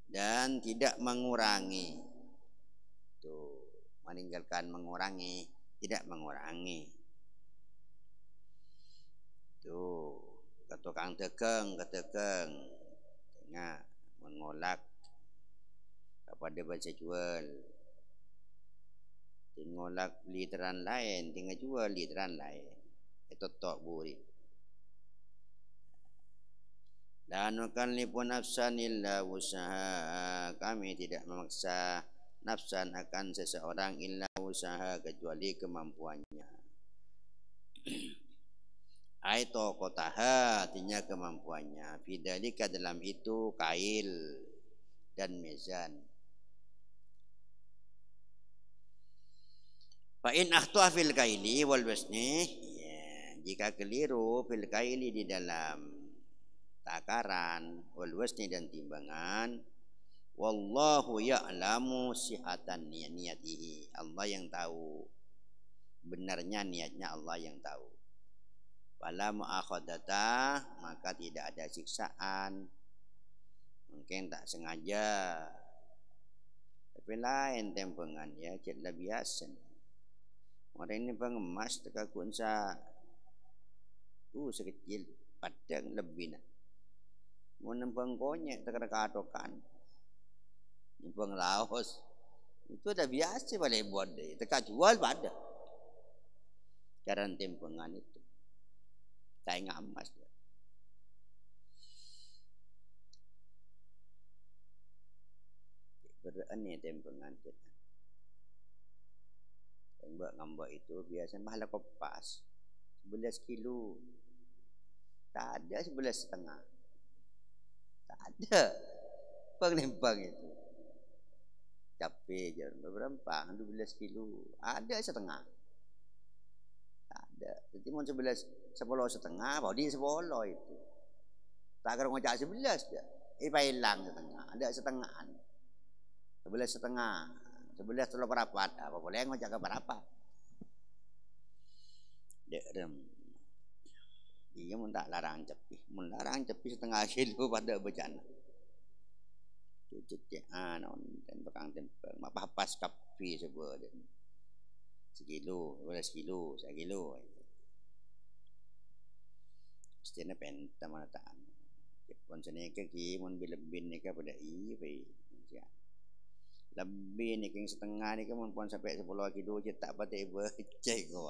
dan tidak mengurangi. Tuh, meninggalkan mengurangi, tidak mengurangi. Tuh, ke tukang tekeng, tengah mengolak kepada baca jual. Tingolak literan lain, tinggal jual literan lain. Itu tok buri. Dan nukallifu nafsan illa usaha, kami tidak memaksa nafsan akan seseorang illa usaha kecuali kemampuannya. Aito kotaha artinya kemampuannya. Bidzalika dalam itu kail dan mizan. Fa in akhta fil kaili wal wasni, jika keliru fil kaili di dalam takaran wal wasni dan timbangan, wallahu ya'lamu sihatan niyatihi, Allah yang tahu benarnya niatnya, Allah yang tahu. Fala mu'akhadata, maka tidak ada siksaan. Mungkin tak sengaja, tapi lain tempengan ya, cedlah biasa. Orang ini pengemas tekakun sa sekecil padang lebih nak. Mau nempeng konyek terkena katokan, nempeng laos itu udah biasa boleh buat deh. Teka jual pada cara tempengan itu, tak ngamas dia. Berani tempengan kita. Ngambak itu biasa mahala kopas 11 kilo, tak ada 11,5. Tak ada penglempang itu. Capek je berapa? 12 kilo. Ada setengah. Tak ada. Jadi mau 11 setengah, bodi 10 itu. Tak kira ngocak 11 je. Hilang setengah. Ada setengahan. 11 setengah. 11 telur berapat. Apa boleh ngocak ke berapa? Dek rem. Dia mun tak larang cepi, mun larang cepi setengah kilo pada bencana. Cucuk non dan bekang tempel, mak papas kapi sebuah dia. Sekilo, 12 kilo, 1 kilo. Mestinya penta mana tak. Pon seneka ki mun bilebin ni ka pada pe. Lebih ni keng setengah ni ka mun pon sampai 10 kilo je tak pate becek ko.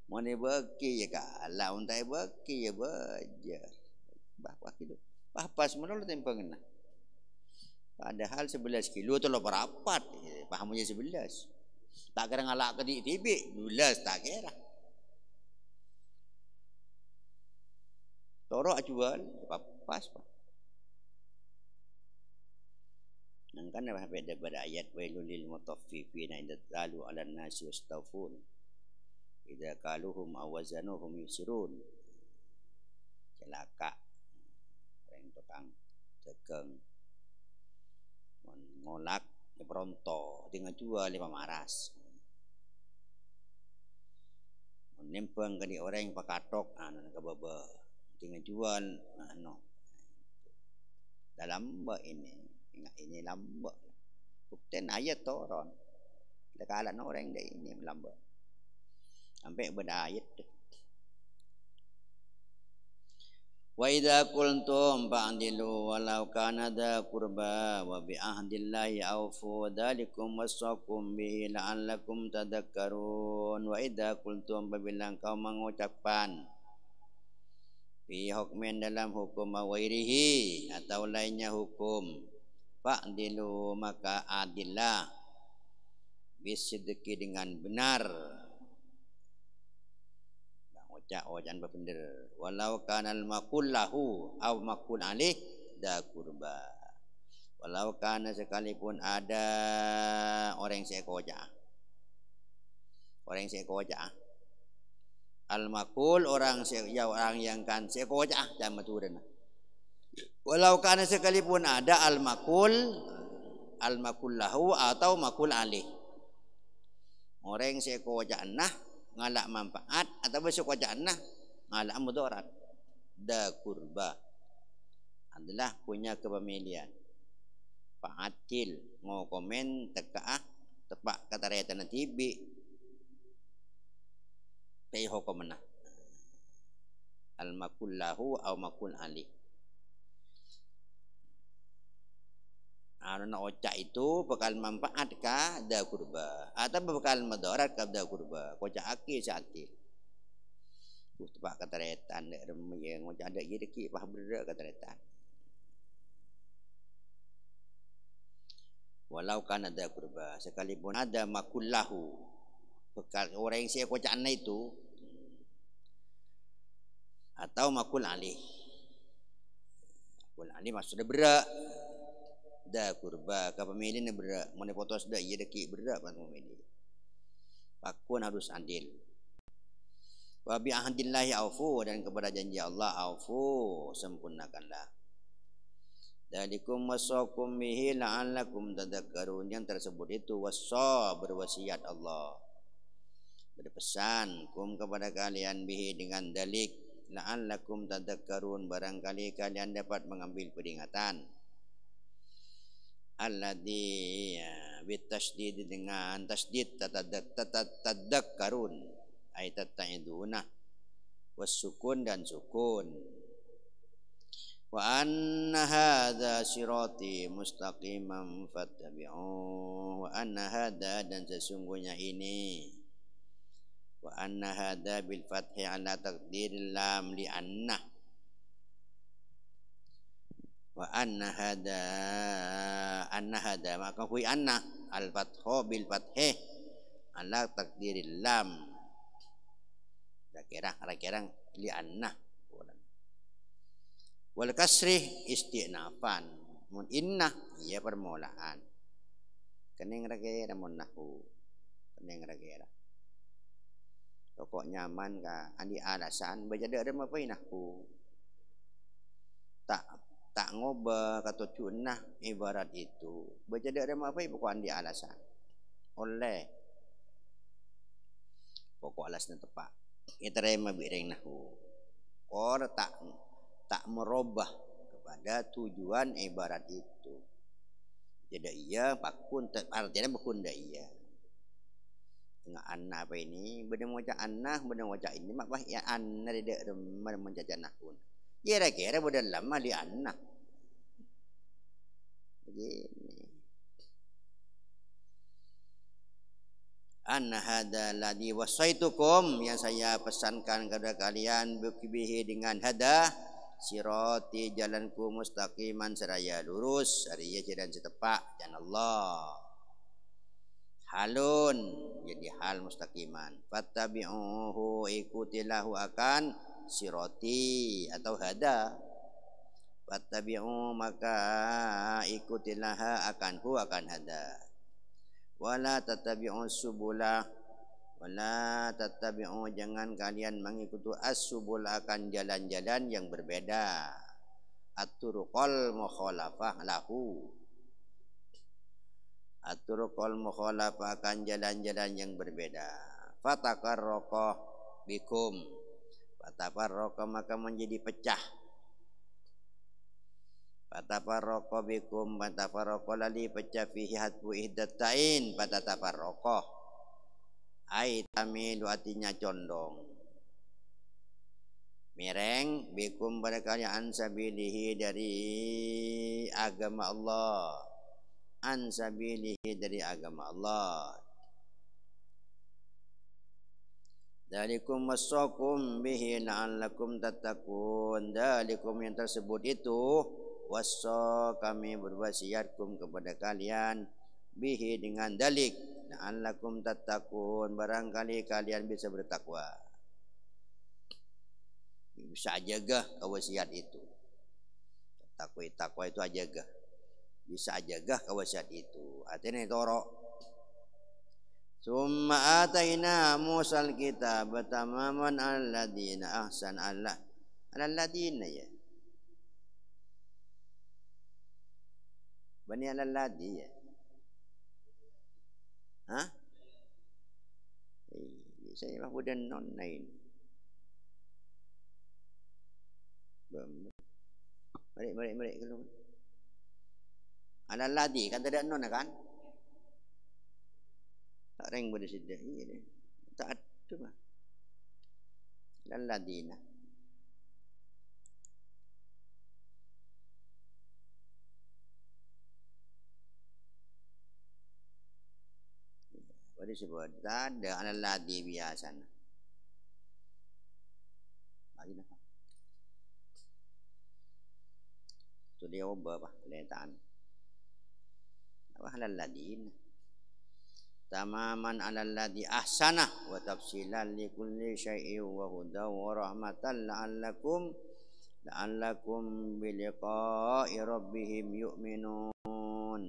Mana bagi ya kalah, untai bagi ya baja. Bapak kilo, pas mana lo tempeng na. Padahal 11 kilo tu lo berapat, pahamnya 11. Tak kira ngalak ke di TV, 12 tak kira. Torok jual, pas. Nangkan apa pada ayat wailul lil mutaffifina idza qalu 'alan nasi yastawfun. Idza qaluhum awazanuhum yusirun. Celaka orang tukang dagang ngolak beronto dengan jual 5 maras. Menempeng ke di orang yang pakatok anu ke baba dengan jual anu. Dalam mbak ini lambak. Bukten ayat turun. Lekalan orang dah ini melambak. Sampai berdayat tu. Wa idza qultum fa'dilu walau kana dza qurba wa bi ahdillahi awfu dzalikum wasaqum bihi la'allakum tadhakkarun. Wa idza qultum apabila engkau mengucapkan fi hukmin dalam hukum wairihi atau lainnya hukum, fa'dilu maka adillah bisidqi dengan benar. Jangan berbenar. Walau kanal makul lahu aw makul alih da kurba. Walau kana sekalipun ada orang yang sekoja. Orang yang sekoja. Al makul orang yang kan sekoja jangan turun. Walau kana sekalipun ada al makul lahu atau makul alih. Orang yang sekoja nah ngalak manfaat atau besok wajahna ngalak mudarat. Da kurba adalah punya kepemilian. Fa'atil ngokomen tekaah tepak kata rayatan tibi tei hukumna al makul lahu au makul alih. Ana ocak itu bekal manfaat ka da kurba atau bekal mudarat ka da kurba. Kocak aki satil. Tepak kata retan dak remi yang ngocak ada ye deki pah berdak kata retan. Walau kana da kurba sekalipun ada makul lahu bekal orang yang saya kocakna itu atau makul alih. Makul alih maksudnya berak. Da kurba ka pemilih ni berak mun potos dak ye deki berak pan pemilih. Pakun harus adil. Wa bi ahdillahi aufu dan kepada janji Allah aufu sempurnakanlah. Dalikum wasaqum bihi la'allakum tadhakkarun. Yang tersebut itu wasa berwasiat Allah. Berpesan kum kepada kalian bihi dengan dalik la'allakum tadhakkarun barangkali kalian dapat mengambil peringatan. Alladhi bitasydid dengan tasydid tadakkarun ay tata'iduna wasukun dan sukun. Wa anna hadza sirati mustaqiman fattabi'uhu wa anna hadza dan sesungguhnya ini wa anna hadza bil fathi ala taqdiril lam li anna wa anna hada maka hui anna al fatho bil fathih ala takdiril lam kira-kira li anna wal kasrih istinafan mun inna ya permulaan kening kira mun nahu kening kira pokok nyaman ka andi alasan bajada ada apa nahu tak ngoba kata cunah ibarat itu baca dak ada apa pokok andi alasan oleh pokok alasnya tepat kita rema bireng nahu or tak merubah kepada tujuan ibarat itu jadi iya pakun artinya pakun dak iya enggak anna apa ini benda wajah anna benda wajah ini mak bah ya anna dak menjajah nahun kira-kira bodan lama di anak begini. Anna hada ladhi wasaitukum yang saya pesankan kepada kalian bihi dengan hada sirati jalanku mustaqiman seraya lurus seraya jalan setepak dan Allah halun jadi hal mustaqiman fattabi'uhu ikutilahu akan siroti atau hada fattabi'u maka ikutilah akanku akan hada wala tattabi'u subula wala tattabi'u jangan kalian mengikuti as-subula akan jalan-jalan yang berbeda at-turuqal mukhalafah lahu at-turuqal mukhalafah akan jalan-jalan yang berbeda fatakarraqa bikum fatafarraqa maka menjadi pecah fatafarraqa bikum fatafarraqa lali pecah fihi hatbu ihdatain fatatafarraqa ai tamilu artinya condong Mireng bikum pada kalian ansabilihi dari agama Allah. Ansabilihi dari agama Allah. Dalikum wassakum bihi la'allakum tattaqun. Dalikum yang tersebut itu wassa kami berwasiatkum kepada kalian bihi dengan dalik la'allakum tattaqun, barangkali kalian bisa bertakwa. Bisa jaga kewasiat itu. Takwa itu ajaga. Bisa jaga kewasiat itu. Artinya torok. Summa ataina Musal kitab tamaman alladina ahsan Allah. Alladina ya. Bani alladhi ya. Hah? Saya mah udah non lain. Mari kalau ada ladi kan tidak non kan tak reng pada sidah ini tak ada mah dan ladina pada sebut tak ada ala ladi biasa lagi nak tu dia ubah apa letaan apa halal ladin tamaman alal ladhi ahsana wa tafsilan li kulli syai'in wa hudan wa rahmatan la'allakum biliqa'i rabbihim yu'minun.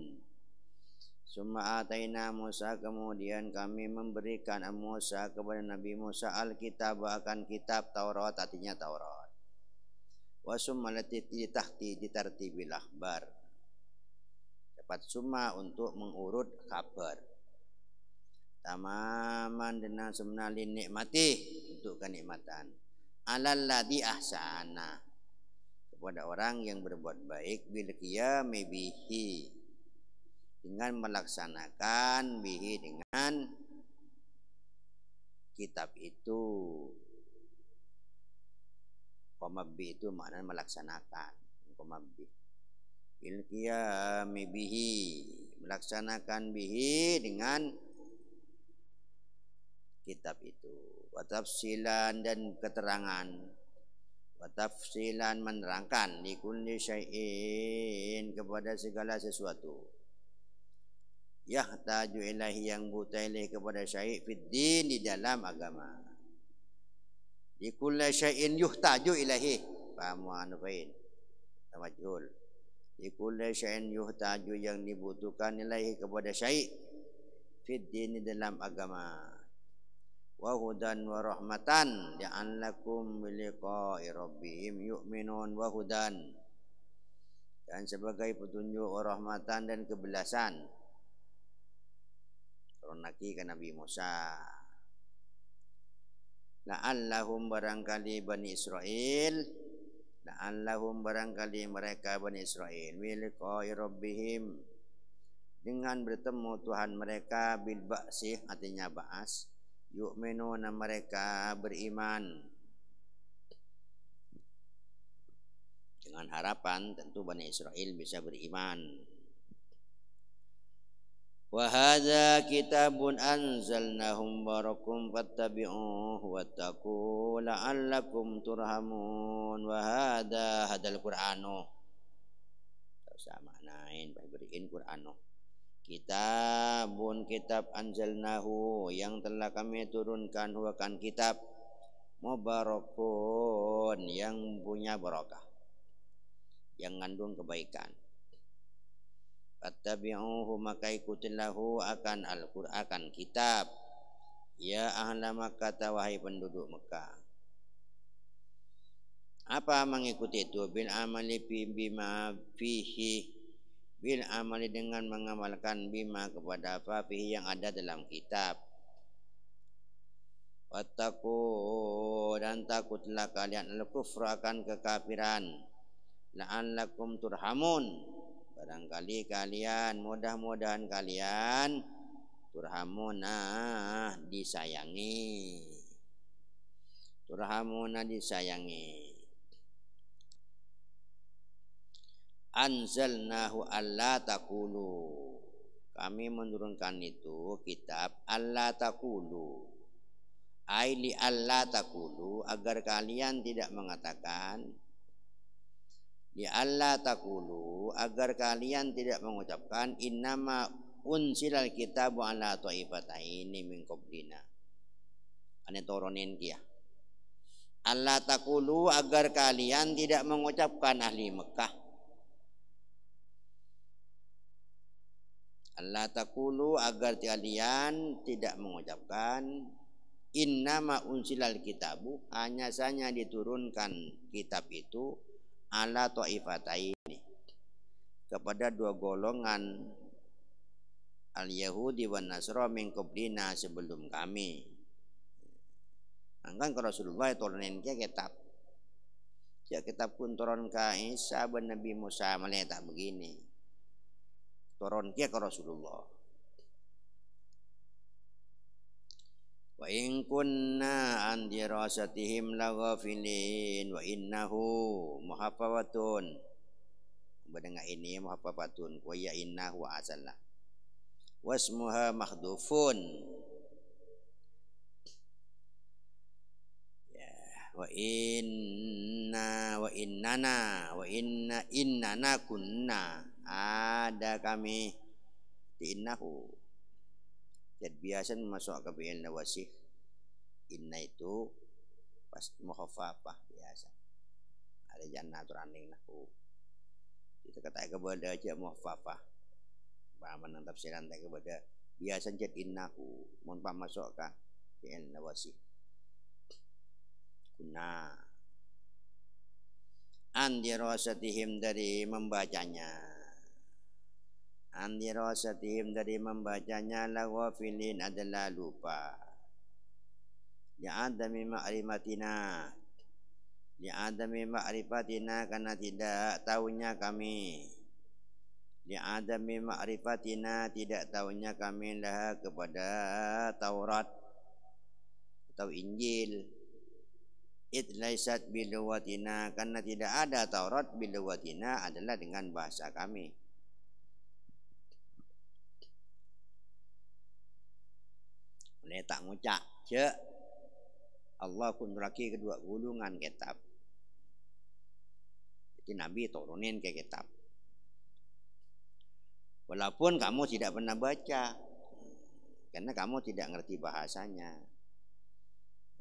Summa ataina Musa, kemudian kami memberikan Musa kepada Nabi Musa al-kitab, akan kitab Taurat, artinya Taurat. Wa summa latiti tahti ditartibil akhbar, dapat summa untuk mengurut kabar. Tamaman dengan sebenarnya nikmati untuk kenikmatan. Alalladzi ahsana, kepada orang yang berbuat baik, bil qiyami bihi, dengan melaksanakan bihi, dengan kitab itu. Qamabbi itu maknanya melaksanakan. Qamabbi bil qiyami bihi, melaksanakan bihi dengan kitab itu. Wa tafsilan, dan keterangan. Wa tafsilan, menerangkan, li kulli syai'in, kepada segala sesuatu. Yahtaju ilahi, yang buta ilahi kepada syai' fid din, di dalam agama. Li kulli syai'in yuhtaju ilahi, paham anufain tamajul. Li kulli syai'in yuhtaju, yang dibutuhkan ilahi kepada syai' fid din, di dalam agama. Wa hudan wa rahmatan la'allakum biliqa'i rabbihim yu'minun. Wa hudan, dan sebagai petunjuk, wa rahmatan, dan kebelasan. Turunaki ke Nabi Musa. La'allahum, barangkali Bani Israel, la'allahum, barangkali mereka Bani Israel, biliqa'i rabbihim, dengan bertemu Tuhan mereka, bil ba'si, artinya ba'as, yu'minuna, mereka beriman. Dengan harapan tentu Bani Israel bisa beriman. Wa hadza kitabun anzalnahu mubarakun fattabi'uhu wattaqu la'allakum turhamun. Wa hadzal Qur'anu, sama maknain beriin Qur'anu. Kitabun, kitab, anzalnahu, yang telah kami turunkan, huwakan kitab, mubarakun, yang punya barakah, yang mengandung kebaikan. Fattabi'uhu, maka ikutillahu akan Al-Qur'an, akan kitab, ya ahla Makkah, wahai penduduk Mekah. Apa mengikuti itu? Bil amali bima fihi, bil amali, dengan mengamalkan, bima, kepada apa, fihi, yang ada dalam kitab. Wattaqu, dan takutlah kalian, al-kufra, akan kekafiran. La'allakum turhamun, barangkali kalian, mudah-mudahan kalian, turhamun, disayangi. turhamuna disayangi. Anzalnahu alla taqulu, kami menurunkan itu kitab alla taqulu, aili alla taqulu, agar kalian tidak mengatakan, li alla taqulu, agar kalian tidak mengucapkan innama unsilal kitabu ala taifataini min qablina, ane toronin kia. Alla taqulu, agar kalian tidak mengucapkan ahli Mekah, Allah taqulu, agar kalian tidak mengucapkan innama unsilal kitabu, hanya saja diturunkan kitab itu ala taifataini, kepada dua golongan, al Yahudi wan Nasra min qablina, sebelum kami. Angkan ke Rasulullah turunin ke kitab, ya kitab pun turun ke Isa bin Nabi Musa malah tak begini. Turun ke Rasulullah. Wa in kunna an dirasatihim laghafilin wa innahu muhaffawatun. Mendengar ini muhaffafatun wa ya innahu asalla. Wasmuha mahdufun. Ya, wa innana kunna, ada kami di innahu. Jadi biasa masuk ke fi'il nawasih. Inna itu pas muhaffafah biasa. Ada jannah turaning nahu. Kita kata kepada aja muhaffafah. Paman tafsiran tak kepada biasa jadi innahu. Mun pa masuk ke fi'il nawasih. Kunna. Andirasatihim, dari membacanya. Andirasatihim, dari membacanya, laghafilin, adalah lupa. Li'adami ma'rifatina, li'adami ma'rifatina, karena tidak tahunya kami. Li'adami ma'rifatina, tidak tahunya kami lah kepada Taurat atau Injil. Itlaisat biluwatina, karena tidak ada Taurat biluwatina, adalah dengan bahasa kami. Oleh tak ngucap je Allah kunraki kedua gulungan kitab. Jadi Nabi turunin ke kitab. Walaupun kamu tidak pernah baca, karena kamu tidak ngerti bahasanya,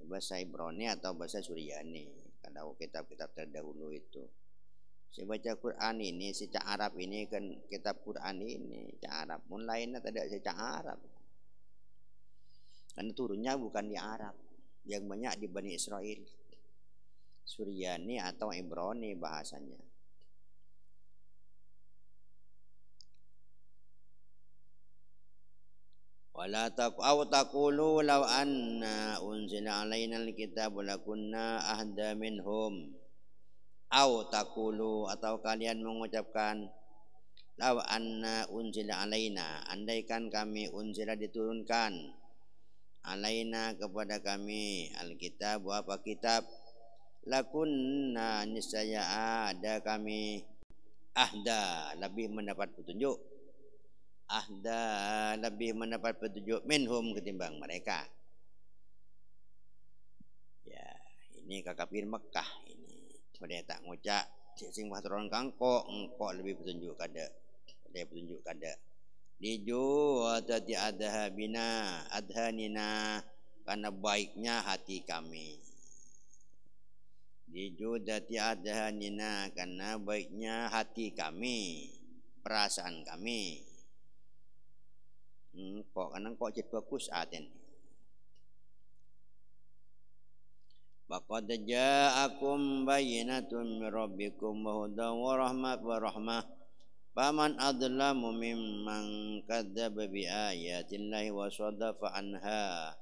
bahasa Ibrani atau bahasa Suryani. Kalau kitab-kitab terdahulu itu, saya baca Quran ini secara Arab ini kan, kitab Quran ini secara Arab, pun lainnya tidak secara Arab. Karena turunnya bukan di Arab, yang banyak di Bani Israel, Suryani atau Ibrani bahasanya. Wala taqulu law anna unzila alaina alkitab lakunna ahda minhum. Au taqulu, atau kalian mengucapkan, law anna unzila alaina, andaikan kami unzila diturunkan, alaina kepada kami, alkitab, apa kitab, lakunna niscaya ada kami, ahda, lebih mendapat petunjuk, ahda, lebih mendapat petunjuk, minhum, ketimbang mereka. Ya, ini kakapir Mekah ini. Mereka tak ngucap sing patron kangko, engkau lebih petunjuk kada, lebih petunjuk kada. Dijo atati adha bina adhanina, karena baiknya hati kami. Dijo dati adhanina, karena baiknya hati kami, perasaan kami. Kok kanang kok cek bagus aten. Faqad ja'akum bayyinatun min rabbikum wa hudan wa rahmah. Faman adlamu mimman kadzdzaba bi ayatillahi wa sadafa anha.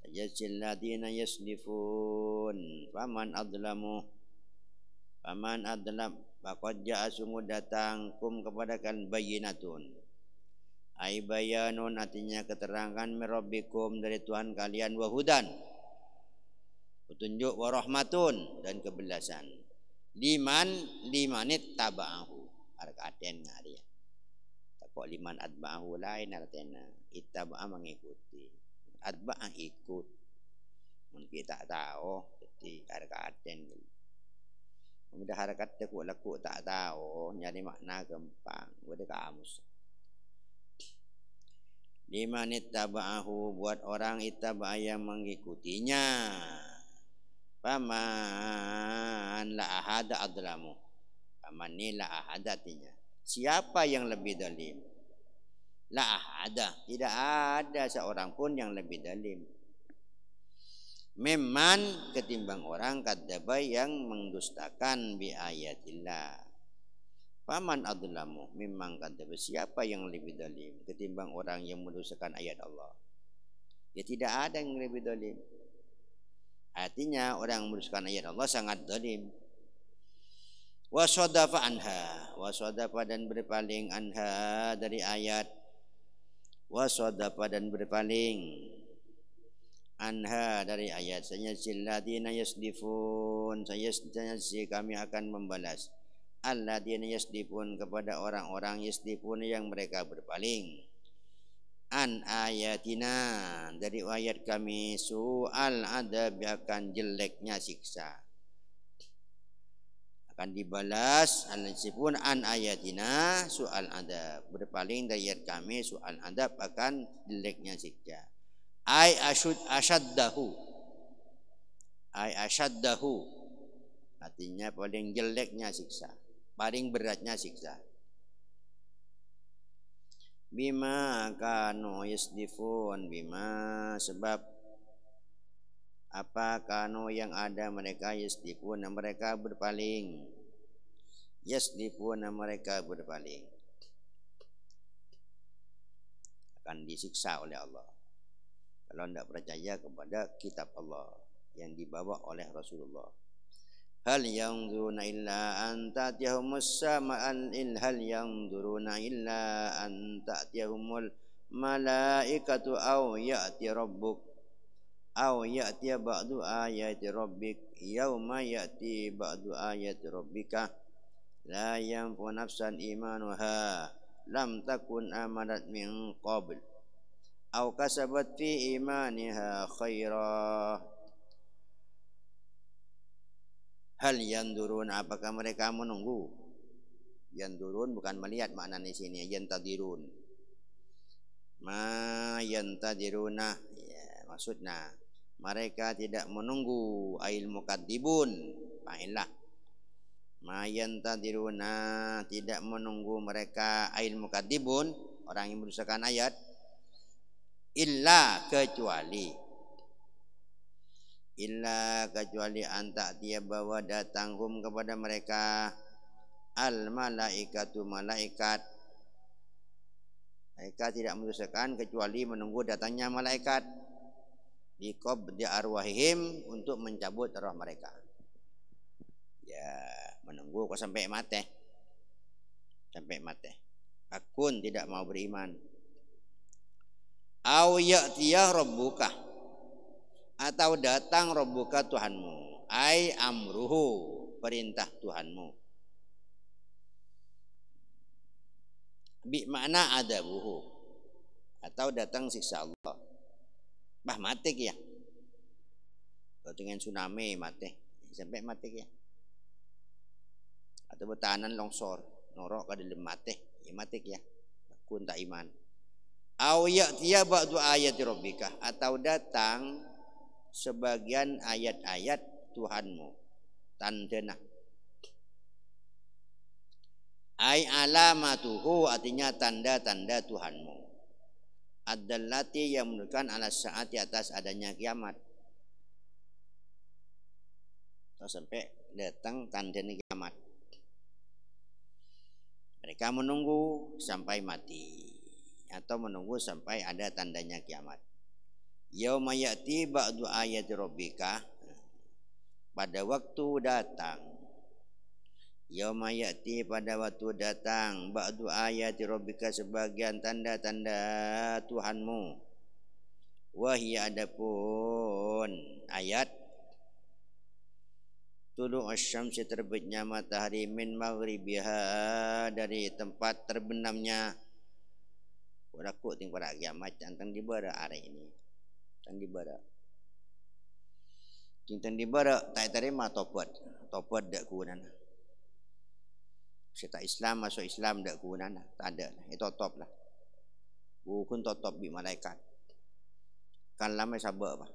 Sajazil ladina yaslifun. Faman adlam, faqad ja'a, sungguh datang kum kepada kalian bayyinatun. Ai bayanun, artinya keterangan, min rabbikum, dari Tuhan kalian, wa hudan, petunjuk, wa rahmatun dan kebelasan. Limanit taba'ahu. Arkaten dia. Takut liman atba'ahu lain artinya. Ittaba'a mengikuti. Atba'a ikut. Mungkin kita tak tahu. Jadi arkaten. Mudah harakat tekuk laku tak tahu. Nyari makna gampang. Buat kamus. Limanit taba'ahu. Buat orang ittaba'a yang mengikutinya. Paman la ahada adlamu. Paman ni la ahada artinya siapa yang lebih zalim? La ahada, tidak ada seorang pun yang lebih zalim. Memang ketimbang orang kadzdzaba yang mendustakan bi ayatillah. Paman adlamu, memang kadzdzaba siapa yang lebih zalim ketimbang orang yang mendustakan ayat Allah? Ya tidak ada yang lebih zalim. Artinya orang yang mendustakan ayat Allah sangat zalim. Wasadafa anha, wasadafa dan berpaling anha dari ayat. Wasadafa dan berpaling anha dari ayat. Sayajzil ladzina yasdifun, sayajzi kami akan membalas alladzina yasdifun kepada orang-orang yasdifun yang mereka berpaling an ayatina dari ayat kami, su'al adab akan jeleknya siksa, akan dibalas al-sifun an ayatina su'al adab, berpaling dari ayat kami su'al adab akan jeleknya siksa. Ai asyaddahu, ai asyaddahu artinya paling jeleknya siksa, paling beratnya siksa. Bima kanu yasdifun, bima sebab apa kanu yang ada mereka yasdifun mereka berpaling, yasdifun mereka berpaling, akan disiksa oleh Allah kalau tidak percaya kepada kitab Allah yang dibawa oleh Rasulullah. Hal yanzuruna illa an ta'tiyahumus sama'an hal yanzuruna illa an ta'tiyahumul malaikatu aw ya'ti rabbuk aw ya'ti ba'du ayati rabbik yauma ya'ti ba'du ayati rabbika la yanfu nafsan imanuha lam takun amanat min qabl aw kasabat fi imaniha khaira. Hal yandurun, apakah mereka menunggu? Yandurun bukan melihat makna di sini, yantadirun. Ma yantadiruna, ya, maksudnya mereka tidak menunggu, ail mukadzibun, fa'ilah. Ma yantadiruna, tidak menunggu mereka, ail mukadzibun, orang yang mendustakan ayat, illa kecuali anta dia bawa datang hum kepada mereka al malaikatu malaikat. Mereka tidak mendustakan kecuali menunggu datangnya malaikat di arwahihim untuk mencabut roh mereka. Ya, menunggu kok sampai mati. Sampai mati. Akun tidak mau beriman. Au ya'tiyah rabbuka, atau datang rabbuka Tuhanmu, ai amruhu, perintah Tuhanmu. Bi makna adabuhu, atau datang siksa Allah. Bah mati ya. Kalau dengan tsunami mati, sampai mati ya. Atau betahanan longsor, norok ke dalam mati, ya mati ya. Kun tak iman. Au ya'tiya ba'du ayati rabbika, atau datang sebagian ayat-ayat Tuhanmu, tandana. Ai alamatuhu artinya tanda-tanda Tuhanmu. Ad-dallati yang menunjukkan ala saat di atas adanya kiamat. Sampai datang tanda kiamat. Mereka menunggu sampai mati atau menunggu sampai ada tandanya kiamat. Yauma ya'ti ba'du ayati rabbika, pada waktu datang. Yauma ya'ti pada waktu datang ba'du ayati rabbika sebagian tanda-tanda Tuhanmu. Wa hiya adapun ayat tulu asyamsi terbitnya matahari min maghribiha dari tempat terbenamnya. Aku ting para kiamat tentang di bara hari ini. Tang di bara. Tentang di bara tak terima topat. Topat dak kunan. Seta Islam masuk Islam dak kunan. Tak ada. Itu top lah. Bukan top bi malaikat. Kan lama sabar apa?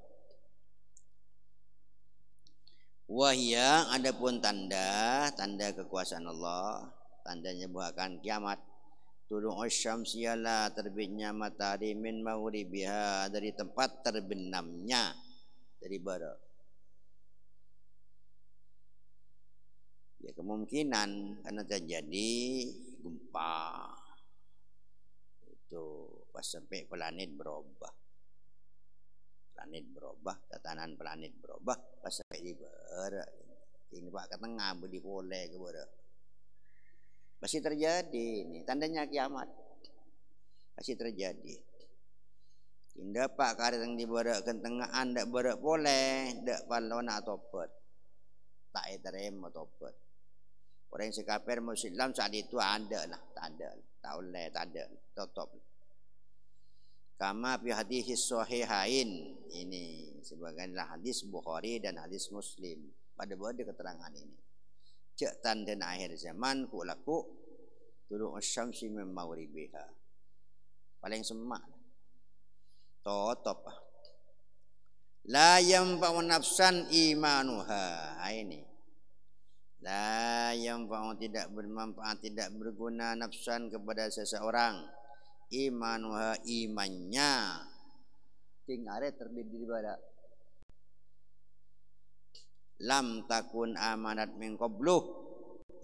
Wahya adapun tanda kekuasaan Allah, tandanya bukan kiamat. Tulu'u syamsi ala terbitnya matahari min maghribiha dari tempat terbenamnya dari barat. Ya kemungkinan karena terjadi gempa itu pas sampai planet berubah. Planet berubah, tatanan planet berubah pas sampai di barat. Ini pak ke tengah budi boleh ke barat. Pasti terjadi ini tandanya kiamat. Pasti terjadi. Tindak pak kare yang dibarak ke tengah anda barak boleh, dak palona topat. Tak terima topat. Orang yang sekafir Muslim saat itu ada lah, tak ada, tak boleh, tak ada, tutup. Kama fi hadis sahihain ini sebagainya hadis Bukhari dan hadis Muslim pada keterangan ini. Cek tanda akhir zaman ku laku tulu asyamsi min maghribiha. Paling semak. Totop. La yanfa'u nafsan imanuha. Ini. La yanfa'u tidak bermanfaat, tidak berguna nafsan kepada seseorang. Imanuha imannya. Tinggal terbit di barat. Lam takun amanat min qablu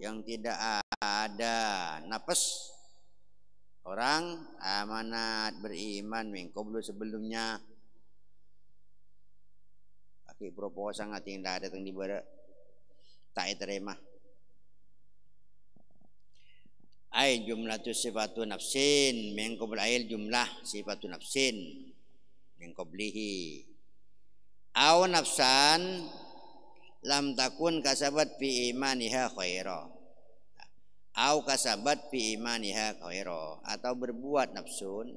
yang tidak ada nafas orang amanat beriman min qablu sebelumnya. Aki proposal ngating dah datang di barat tak terima. Ai jumlatu sifatu nafsin min qabl ail jumlah sifatu nafsin min qablihi. Aw nafsan lam takun kasabat fi imaniha khaira. Au kasabat fi imaniha khaira. Atau berbuat nafsun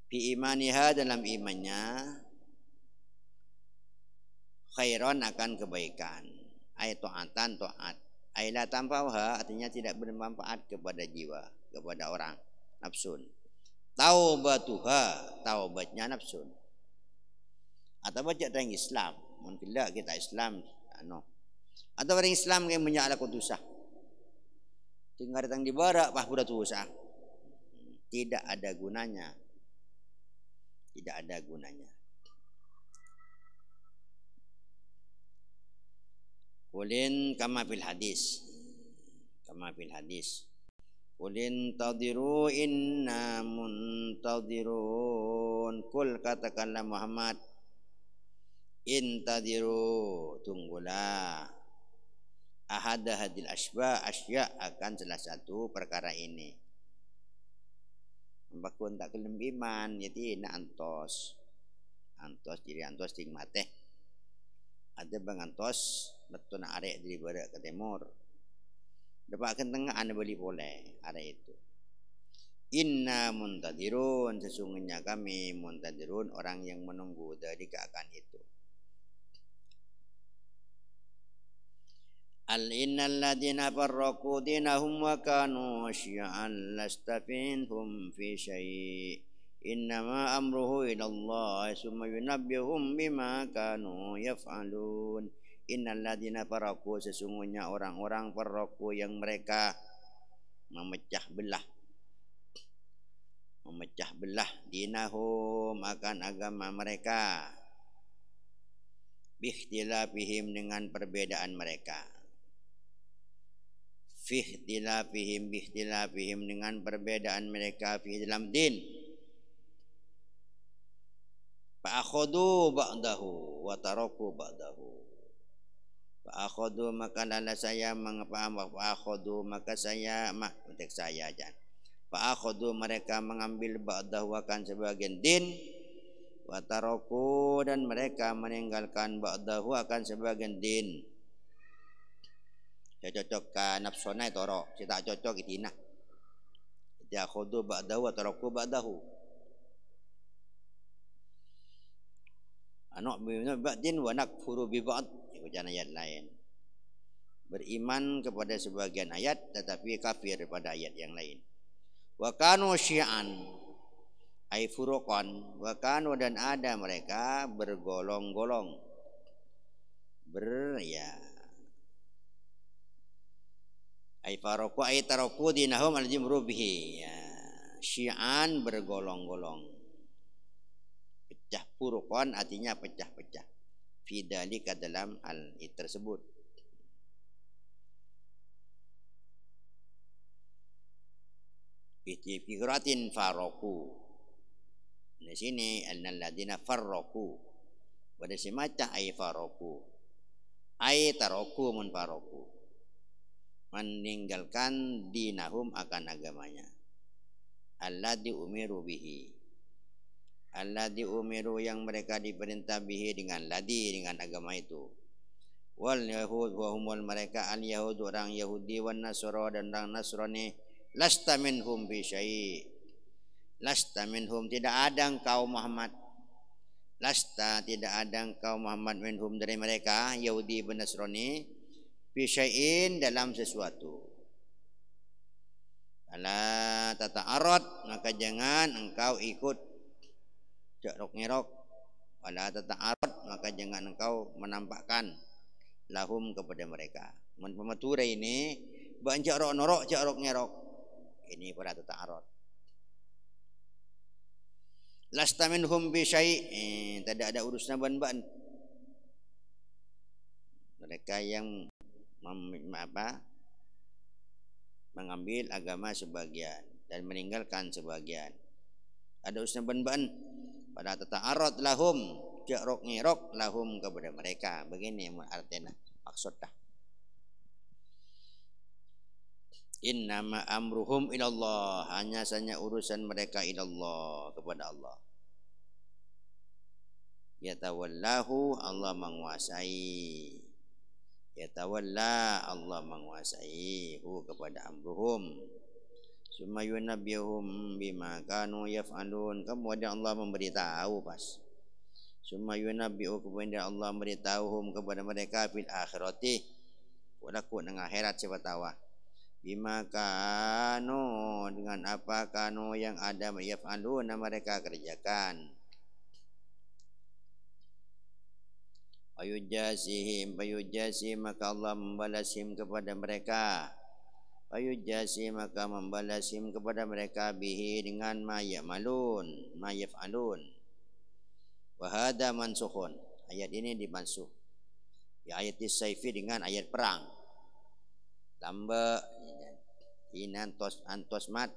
fi imaniha dalam imannya khairan akan kebaikan. Ay ta'atan ta'at. Ay la tanfa'uha artinya tidak bermanfaat kepada jiwa, kepada orang nafsun. Taubatuha taubatnya nafsun. Atau baca orang Islam mungkin kita Islam atau orang Islam yang menyala kudusah tinggal datang di barat bah budak dosa tidak ada gunanya, tidak ada gunanya. Kulin kama fil hadis kulin tadiru inna muntadirun. Kul katakanlah Muhammad, intadiru tunggulah ahada hadil asya akan salah satu perkara ini. Bakun tak kelem iman jadi nak antos jadi antos ting mateh ada bang antos betul nak arek dari barat ke timur dapat tengah anda beli boleh arek itu. Inna muntadirun sesungguhnya kami muntadirun orang yang menunggu dari keakan itu. Al-innal ladina farraqu dinahum wa kanu syi'an lasta minhum fi syai' innama amruhu ila Allah summa yunabbihum bima kanu yaf'alun. Innal ladina farraqu sesungguhnya orang-orang farraqu yang mereka memecah belah dinahum akan agama mereka bikhtilafihim dengan perbedaan mereka. Bikhtilafihim dengan perbedaan mereka fi dalam din. Fa'akhadhu ba'dahu wa taraku ba'dahu. Fa'akhadhu maka lala saya mengapa fa'akhadhu maka saya untuk saya aja. Fa'akhadhu mereka mengambil ba'dahu akan sebagian din wa taraku dan mereka meninggalkan ba'dahu akan sebagian din. Cocok ka nafsona torok, kita cocok itinah. Ya khudu ba'dahu wa taraku ba'dahu. Anak ba'din wa nakfuru bi ba'd. Bacaan ayat lain. Beriman kepada sebagian ayat tetapi kafir pada ayat yang lain. Wa kanu syi'an ay furuqan, wa kanu dan ada mereka bergolong-golong. Ay faroku ay taraku dinahum al-jimru bihi. Ya, syi'an bergolong-golong. Pecah furuqan artinya pecah-pecah. Fi dzalika dalam hal tersebut. Fi fikratin faroku. Di sini annalladzina farraqu. Pada semacam ay faroku. Ay taraku mun faroku. Meninggalkan dinahum akan agamanya. Alladzi umiru bihi. Alladzi umiru yang mereka diperintah bihi dengan ladzi dengan agama itu. Wal yahud wa humul mereka al yahud orang Yahudi wan Nasara dan orang Nasrani lasta minhum bi syai'. Lasta minhum tidak ada engkau Muhammad. Lasta tidak ada engkau Muhammad minhum dari mereka Yahudi dan Nasrani bi syai'in dalam sesuatu. Ala tata'arad maka jangan engkau ikut cerok-nyerok. Wala tata'arad maka jangan engkau menampakkan lahum kepada mereka. Pemature ini banyak cerok-norok cerok-nyerok. Ini pada tata'arad. Lasta minhum bi syai', tidak ada urusan ban-ban. Mereka yang mengambil agama sebagian dan meninggalkan sebagian. Ada urusan ban-ban. Pada tata'arad lahum cerok-nyerok lahum kepada mereka. Begini artinya maksudnya. Innama amruhum ilallah, hanya saja urusan mereka ilallah kepada Allah. Yatawallahu Allah menguasai. Yatawalla Allah menguasai hu kepada amruhum. Summa yunabbihum bima kanu yaf'alun. Kemudian Allah memberitahu pas. Summa yunabbihu kemudian Allah memberitahuhum kepada mereka fil akhirati. Walaku dengan akhirat siapa tahu. Bima kanu dengan apa kanu yang ada yaf'alun mereka kerjakan. Ayujazihim bayujazih maka Allah membalasihim kepada mereka. Ayujazih maka membalasihim kepada mereka bihi dengan ma ya'malun ma yaf'alun. Wa hadza mansukhun. Ayat ini dimansuh. Ya ayat as-saifi dengan ayat perang. Tambah tinantos antos mat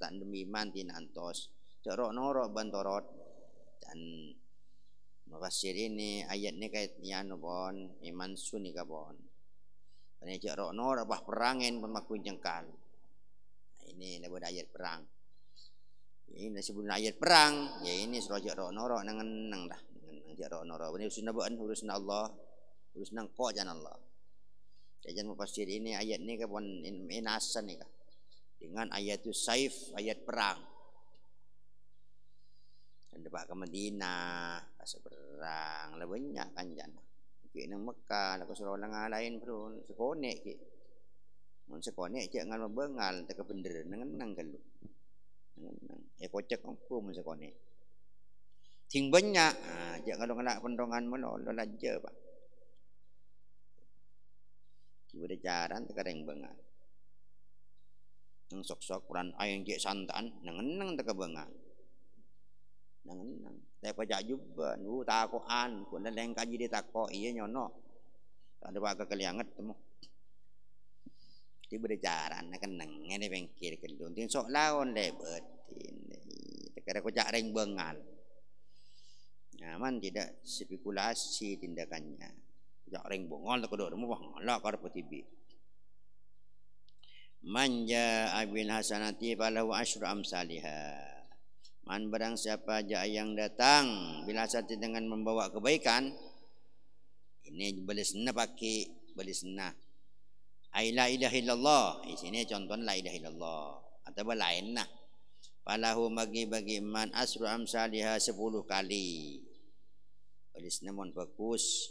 tak demiman tinantos. Cerok norok bantorot dan mafasir ini ayat ni kaitnya pon iman sunni kapon. Ini cerok norok bah perangin pemaku jengkal. Ini daripada ayat perang. Ini sebelum ayat perang, ya ini surah cerok norok nang dah nang cerok norok. Ini urusan Allah, urusan kau jangan Allah. Jangan mafasir ini ayat ni kapon inasan ni kah dengan ayat itu saif ayat perang. Depak ke Madinah, pasal perang, lah banyak kan jana. Ki nang Mekah, lah surau lang lain bro, sekonek ki. Mun sekonek cek ngan bengal tak bener nang kalu. Nang kocak angku mun sekonek. Ting banyak, cek kalau ngelak pendongan melo lo laje pak. Ki beda jaran tak reng bengal. Nang sok-sok Quran ayang cek santan, nang tak bengal. Nang saya pajak juga takoan pun dan kaji dia takok iya nyono tak ada pakai kelianget temu tiba jaran nak kenang ini bengkir kedun tin sok lawan lebet tekara kocak reng bengal nyaman tidak spekulasi tindakannya kocak reng bengal tak kedor mu bang lah kar petibi manja abil hasanati falahu asyru amsalihah Man barang siapa aja yang datang bila satu dengan membawa kebaikan, ini belisna pakai belisna. Ai la ilaha illallah. Di sini contoh la ilaha illallah atau lain nah. Falahu bagi man asru amsalihha 10 kali. Belisna mon bagus.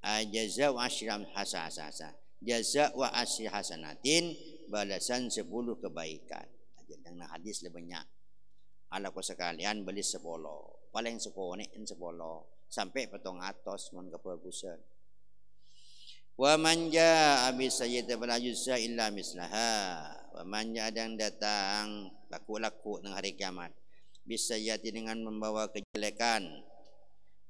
Jaza wa asyram hasasasa. Jaza wa asy hasanatin, balasan 10 kebaikan. Dengan hadis lebih banyak. Ala ko sekalian beli 10. Paling 10 sampai petong atos mon kebagusan. Wa man jaa bi sayyi'atin fala yujza illa mislaha. Wa man jaa yang datang laku-laku dengan hari kiamat bi sayyi'atin dengan membawa kejelekan,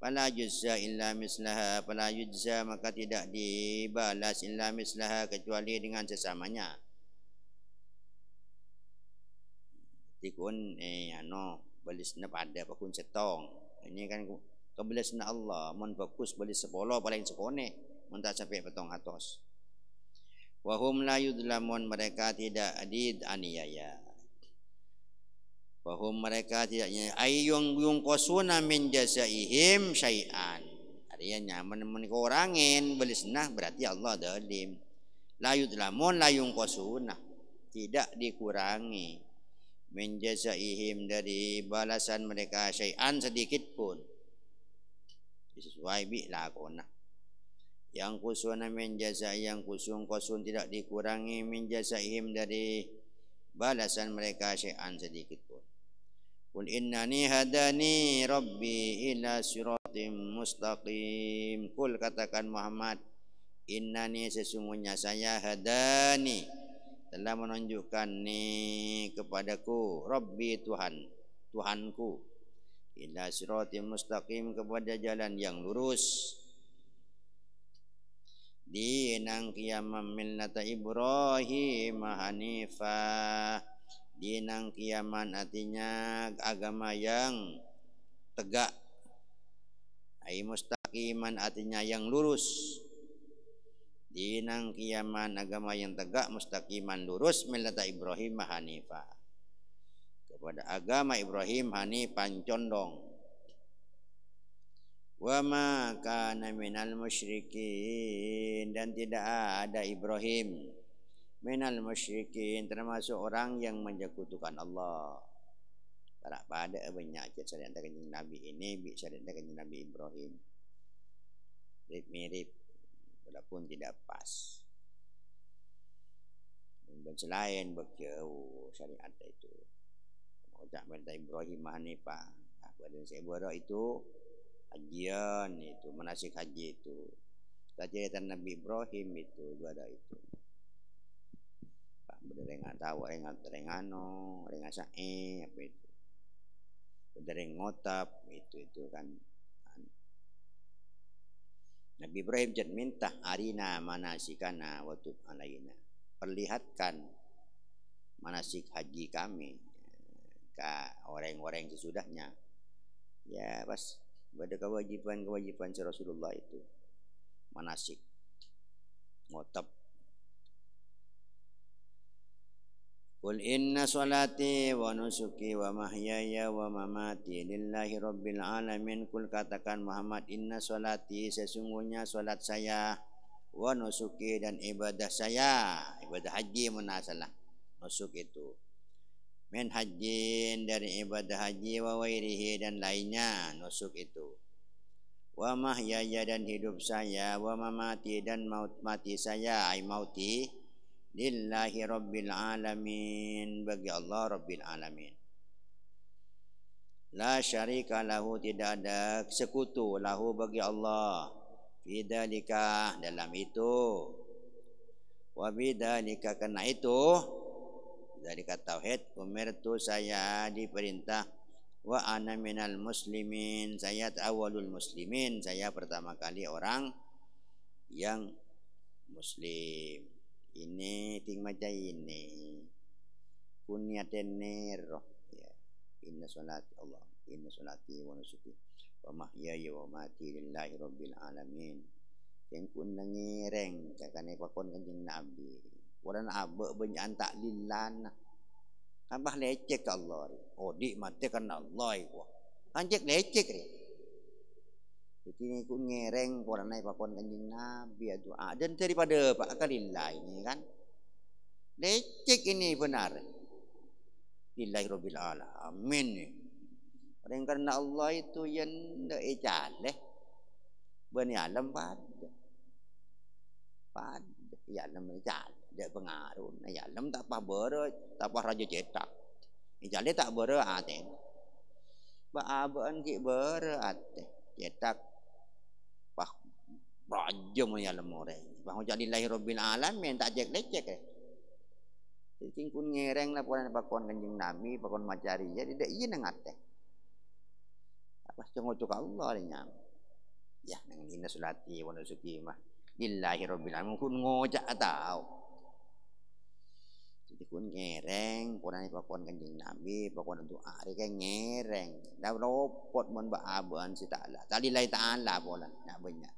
fala yujza illa mislaha, fala yujza maka tidak dibalas illa mislaha kecuali dengan sesamanya. Tikun balisna pada pakun setong. Ini kan kebelasna Allah. Mun bagus balis 10 paling sekone. Mun tak sampai petong atos. Wa hum la yudlamun, mereka tidak dianiaya. Wa hum mereka tidak yung qasuna min jazaihim syai'an. Artinya men kurangin balisna berarti Allah zalim. La yudlamun la yung qasuna, tidak dikurangi min jazaihim dari balasan mereka syai'an sedikit pun. Sesuai bi lakona. Yang kusuna min jaza, yang kusun tidak dikurangi min jazaihim dari balasan mereka syai'an sedikit pun. Qul innani hadani rabbi ila siratim mustaqim. Qul katakan Muhammad, innani sesungguhnya saya hadani telah menunjukkan ni kepadaku rabbi Tuhanku ila siratim mustaqim kepada jalan yang lurus. Dinang qiyamam millata Ibrahim hanifah. Dinang kiaman artinya agama yang tegak. Ai mustaqiman artinya yang lurus. Dinang kiaman agama yang tegak, mustaqiman lurus, millata Ibrahim hanifah. Kepada agama Ibrahim hanifan condong. Wa ma kana minal musyrikin, dan tidak ada Ibrahim minal musyrikin termasuk orang yang menyekutukan Allah. Tak pada banyak syariat kanjeng Nabi ini bi syariat kanjeng Nabi Ibrahim. Mirip walaupun tidak pas. Dan selain berjauh syariat itu. Ucap minta Ibrahim hanifah. Pada saya buat itu hajian itu, manasik haji itu. Cerita Nabi Ibrahim itu ada itu. Pak berdengar tahu rengano, renga sae apa itu. Berdereng ngotap itu kan. Nabi Ibrahim jangan minta arina manasikana wa tub alaina. Perlihatkan manasik haji kami ke orang-orang sesudahnya. Ya, pas ada kewajiban Rasulullah itu manasik ngotab. Qul inna salati wa nusuki wa mahyaya wa mamati lillahi rabbil alamin. Qul katakan Muhammad, inna salati sesungguhnya salat saya, wa nusuki dan ibadah saya, ibadah haji munasalah. Nusuk itu min hajjin dari ibadah haji, wa wairihi dan lainnya nusuk itu. Wa mahyaya dan hidup saya, wa mamati dan maut mati saya, ai mauti lillahi rabbil alamin, bagi Allah rabbil alamin. La syarika lahu, tidak ada sekutu, lahu bagi Allah, fi dzalika dalam itu, wa bidzalika karena itu, dari kata tauhid, umirtu saya diperintah, wa ana minal muslimin, saya awalul muslimin, saya pertama kali orang yang muslim. Ini ting macam ini kunyaten roh ya. Inna salati Allah, inna salati wa nusuki wa mahyaya wa mati lillahi rabbil alamin. Yang kun nangireng kakane pakon kanjeng Nabi. Orang abek banyak tak lilan. Abah lecek ke Allah. Oh dik mati karena Allah itu. Anjek lecek ni. Jadi ni ku ngereng poran naik pakon kanjeng Nabi doa dan daripada Pak Kalillah ini kan. Lecek ini benar. Lillahi rabbil alamin. Orang karena Allah itu yang dak ejale. Bani alam pada. Ya alam ejale. Dak pengaruh. Ya alam tak apa ber, tak apa raja cetak. Ejale tak ber aten. Ba abaan ki ber ate. Cetak pah raja mun ya alam orang. Bang jadi lillahi rabbil alamin tak jek lecek. Jadi kun ngereng lah poran pakon kanjeng Nabi, pakon macari. Jadi dak ieu nang ate. Pas cengok Allah nya. Ya nang ina sulati wa nusuki mah lillahi rabbil alamin kun ngojak atau. Jadi kun ngereng poran pakon kanjeng Nabi, pakon doa rek ngereng. Da ropot mun ba aban si taala. Lillahi taala polan nak banyak.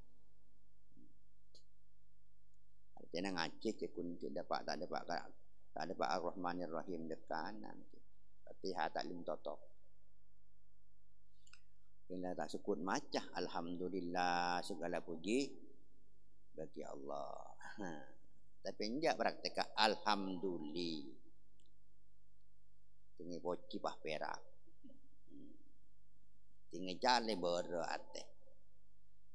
Artinya ngacik ke kun tidak dapat tak ada Pak Ar-Rahmanir Rahim dekanan. Fatihah taklim totok. Bila tak sekut macah, alhamdulillah segala puji bagi Allah. Tapi enggak praktek alhamdulillah. Tinggi poci pah perak. Tinggi jale berat.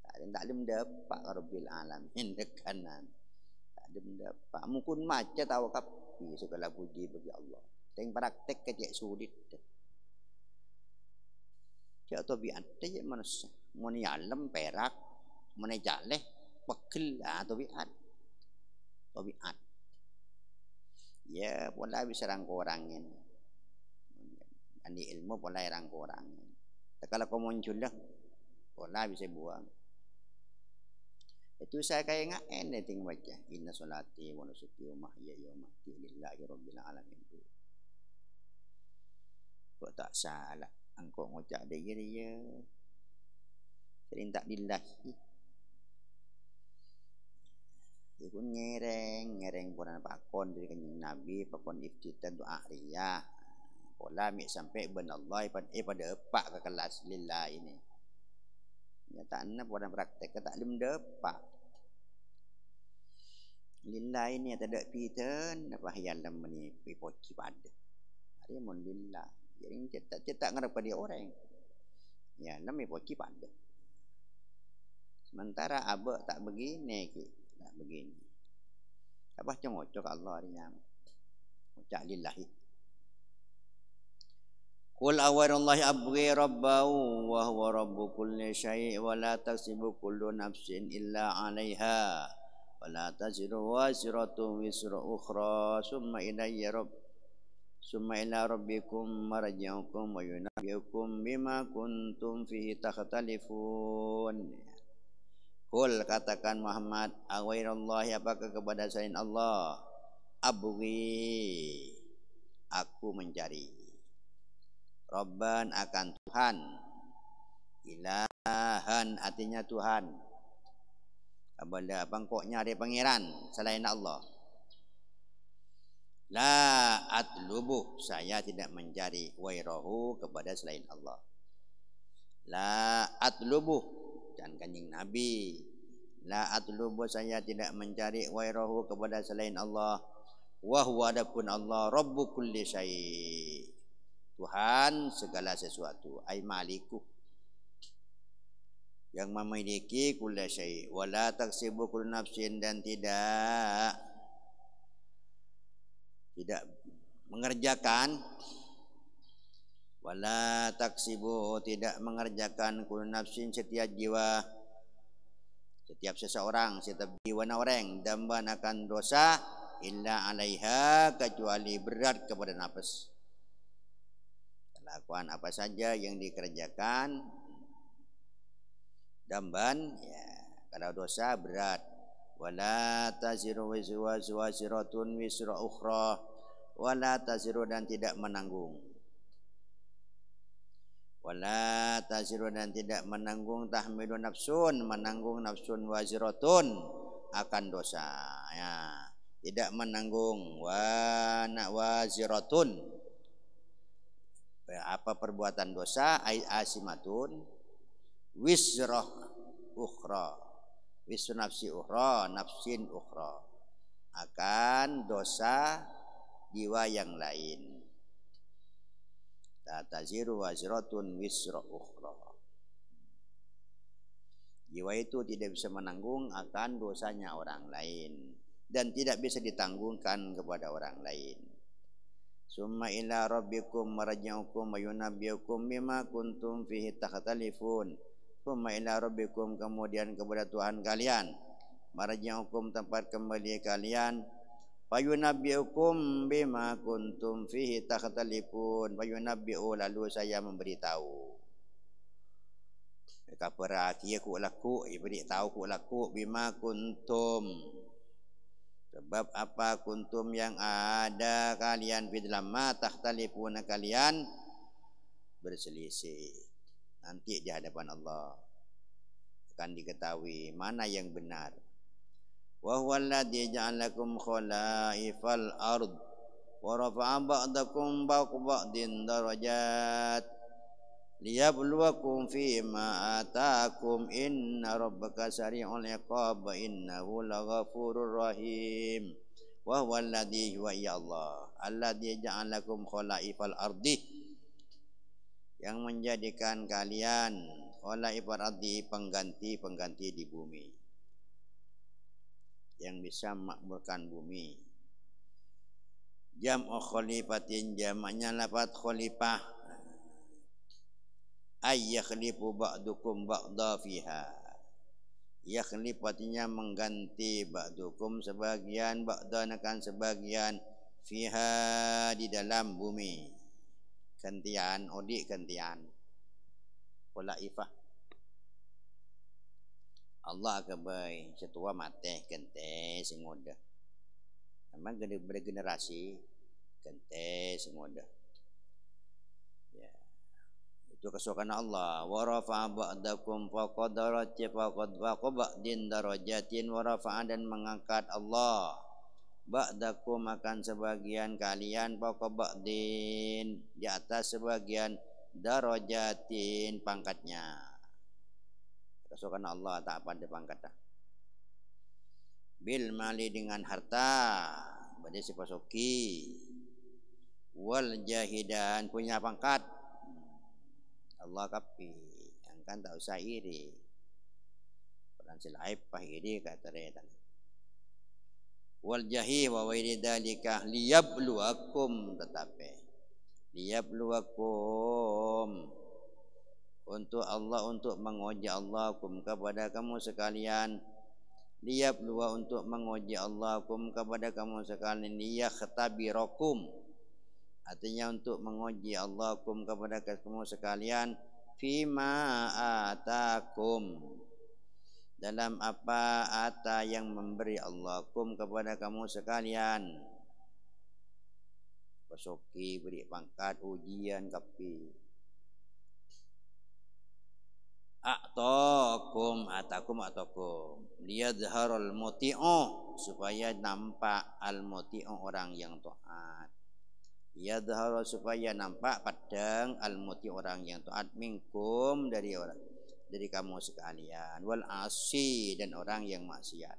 Tak ada dapat Rabbil alamin dekanan. Tak ada dapat. Mungkin macah tahu kapi segala puji bagi Allah. Teng praktek kecek sulit. Cak tabiat je manusia. Mun alam perak, mun jaleh pegel tabiat. Tabiat. Ya, pola bisa rangko orangin. Andi ilmu pola rangko orangin. Kalau kau muncul dah, pola bisa buang. Itu saya kayak ngaen deh ting baca. Inna solati wa nusuki wa mahyaya wa mamati lillahi rabbil alamin. Kok tak salah. Angkau ngucap dia sering tak dilahi. Dia pun ngereng poran pakon dari kanjeng Nabi, pakon iftitah doa riyah. Pola mik sampai ben Allah pada epak ke kelas lillah ini. Ya tak ana poran praktek tak lem depak. Lillah ini tak ada piten apa hayalam ni pipoci pada. Hari mon lillah. Jadi cetak ngarep pada orang. Ya, nama poci pada. Sementara abak tak begini ki, tak begini. Apa cengocok Allah nya. Ucap lillahi. Qul awarallahi abghi rabbahu wa huwa rabbu kulli syai' wa la tasibu kullu nafsin illa 'alaiha wa la taziru waziratun wisra ukhra summa ilayya Summa ila rabbikum marji'ukum wa yunabbi'ukum bima kuntum fihi takhtalifun. Qul katakan Muhammad, awairallahi apakah kepada selain Allah? Abghi, aku mencari. Rabban akan Tuhan. Ilahan artinya Tuhan. Apabila bangkok nyari pangeran selain Allah. La atlubuh, saya tidak mencari wairahu kepada selain Allah. La atlubuh, dan kanjeng Nabi. La atlubuh, saya tidak mencari wairahu kepada selain Allah. Wa huwa adapun Allah rabbu kulli syai', Tuhan segala sesuatu, ai maliku, yang memiliki kulli syai'. Wala taksibu kullu nafsin, dan tidak mengerjakan, wala taksibu, tidak mengerjakan kullu nafsin, setiap jiwa, setiap seseorang, setiap jiwa orang, damban akan dosa, illa 'alaiha, kecuali berat kepada nafas. Kelakuan apa saja yang dikerjakan damban, ya, kalau dosa berat. Wala taziru waziratun wisra ukhra, wala taziru, dan tidak menanggung. Wala taziru, dan tidak menanggung, tahmilu nafsun, menanggung nafsun, waziratun, akan dosa, ya, tidak menanggung, waziratun, apa perbuatan dosa ai asimatun wisrah ukhra, wisru nafsi ukhra, nafsin ukhra, akan dosa jiwa yang lain. La taziru waziratun wisra ukhra. Jiwa itu tidak bisa menanggung akan dosanya orang lain dan tidak bisa ditanggungkan kepada orang lain. Summa ila rabbikum marji'ukum wa yunabbiukum bima kuntum fihi takhtalifun. Summa ila rabbikum, kemudian kepada Tuhan kalian, marji'ukum tempat kembali kalian, wa yunabbiukum bima kuntum fihi takhtalifun. Wa yunabbiu, lalu saya memberitahu. Kapara kia ku laku, beritahu ku laku bima kuntum, sebab apa kuntum yang ada kalian fi dalam ma takhtalifuna, kalian berselisih. Nanti di hadapan Allah akan diketahui mana yang benar. Wa huwal ladzi ja'alakum khalaifal ard wa rafa'a ba'dakum fawqa ba'din darajat liyabluwakum fima ataakum inna rabbaka sari'ul iqab innahu laghafurur rahim. Wa huwa alladhi wa ya Allah alladhi ja'alakum khalaifal ardi, yang menjadikan kalian khalaifal ardi, pengganti-pengganti di bumi, yang bisa memakmurkan bumi. Jam'u khalifatin, jamaknya lafaz khalifah, ay yakhlifu ba'dukum ba'da fiha. Yakhlif artinya mengganti, ba'dukum sebagian, ba'dan akan sebagian, fiha di dalam bumi. Gantian, odik gantian. Khulaifah. Allah kebai setua mate kente sengoda. Memang bergenerasi kente sengoda. Itu kesukaan Allah. Wa rafa'a ba'dakum fawqa ba'din darajatin, wa rafa'a, dan mengangkat Allah ba'dakum akan sebagian kalian, fawqa ba'din, di atas sebagian, darajatin, pangkatnya. Kesukaan Allah tak pada pangkat. Bil mali, dengan harta, badai sipasoki, wal jahidan, punya pangkat. Allah kapi, yang kan tak usah iri. Peran silaip pah iri kata redan. Wal jahi wa wairi dalika liyabluwakum, tetapi liyabluwakum, untuk Allah, untuk menguji Allah kum, kepada kamu sekalian. Liyabluwa, untuk menguji Allah kum, kepada kamu sekalian. Liyakhtabirakum, artinya untuk menguji Allah kum, kepada kamu sekalian. Fima atakum, dalam apa ata yang memberi Allah kum, kepada kamu sekalian. Pasoki, beri pangkat, ujian kapi. Atakum liyadharul muti'u, supaya nampak al muti'u, orang yang taat. Yadharu, supaya nampak padang al muti, orang yang taat, minkum, dari kamu sekalian, wal asi, dan orang yang maksiat.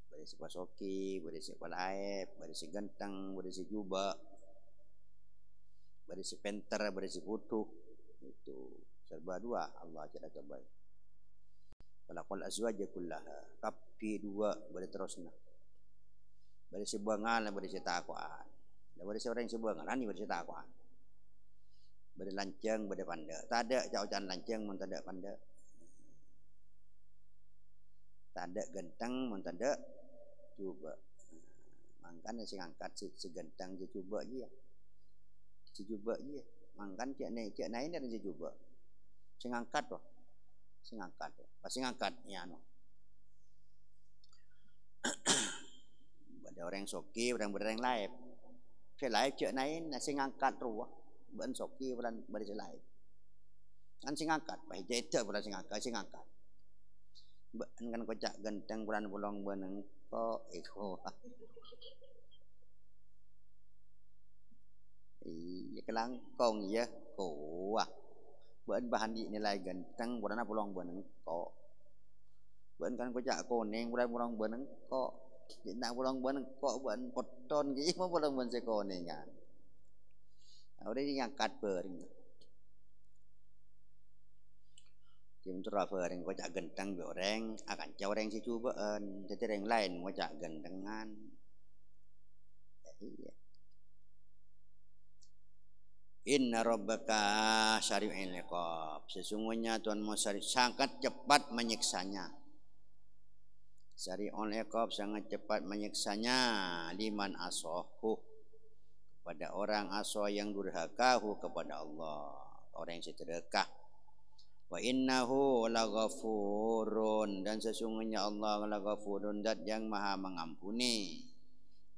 Berisi pasoki, berisi palaib, berisi genteng, berisi jubah, berisi penter, berisi putuh, itu serba dua Allah tidak kebaik. Falaqul azwaja kullaha, kapi dua berterusna, berisi buangan, berisi takwaan. Berisi orang yang sebuangan, ini berisi takwaan. Beri lancang, beri panda. Tak ada jauh-jauh lancang, mun tak ada panda. Tak ada genteng, mun tak ada cuba. Mangkan si angkat si genteng si cuba je. Si cuba je. Mangkan cik naik ni ada si cuba. Si angkat tu. Si angkat tu. Pas si angkat ya no. Ada orang soki, orang berang lain. Si lain cik naik nasi angkat tu. Ben soki bulan beri si lain. Kan si angkat. Baik jeta bulan si angkat. Ben kan kocak genteng bulan bolong beneng kok iko. Iya kelangkong ya kuah. Buat bahan di nilai ganteng, buat pulang buat engkau. Buat kan kocak kuning, buat pulang buat engkau. Jadi nak pulang buat engkau, buat poton, gitu mau pulang buat sekoning kan. Udah diangkat bering. Tim traveling kocak ganteng goreng, akan coreng si cubaan. Jadi yang lain kocak gantengan. Iya. Inna rabbaka syari'il iqab. Sesungguhnya Tuhanmu sangat cepat menyiksanya. Syari'ul iqab sangat cepat menyiksanya liman asohu, pada orang asoh yang durhakahu kepada Allah, orang yang sedekah. Wa innahu laghafurun, dan sesungguhnya Allah laghafurun, zat yang maha mengampuni,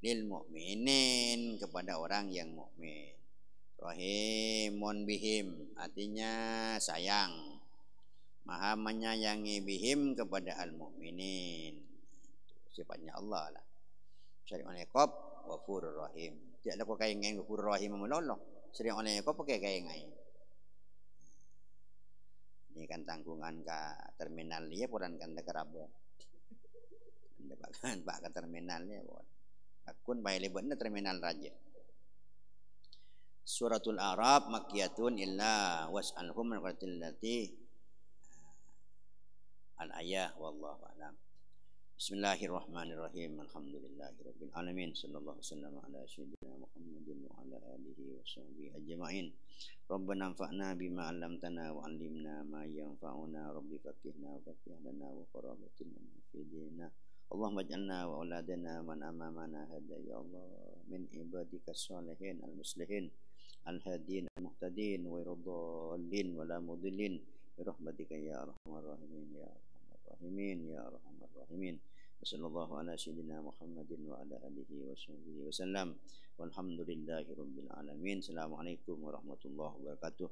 lil mu'minin, kepada orang yang mukmin. Rahimun bihim, artinya sayang, maha menyayangi bihim kepada al-mu'minin. Sifatnya Allah lah. Syari'ul iqab ghafurur rahim. Tidaklah kau kaya ngai ghafurur rahim menolong. Syari'ul iqab pakai kaya ngai. Ini kan tanggungan ke terminal dia puran kan dekarabo. Kan pak ke terminalnya buat. Akun bayi lebetnya terminal raja. Suratul Arab makkiyatun illa was'alhum min qatilati al-ayah wallahu a'lam. Bismillahirrahmanirrahim. Alhamdulillahirabbil alamin. Sallallahu wasallam ala sayyidina Muhammadin wa ala alihi washabbihi ajmain. Rabbana anfa'na bima 'allamtana wa 'allimna ma yanfa'una. Rabbi faqihna wa faqih lana wa qarabatina fi dinina. Allahumma ij'alna wa auladana man amamana hada ya Allah min ibadikas shalihin al-muslihin al-hadin al-muhtadin wa iradallin wa la mudillin birahmatika ya arhamar rahimin ya arhamar rahimin ya arhamar rahimin. Wassallallahu ala sayyidina Muhammadin wa ala alihi washabbihi wasallam walhamdulillahi rabbil alamin. Assalamualaikum warahmatullahi wabarakatuh.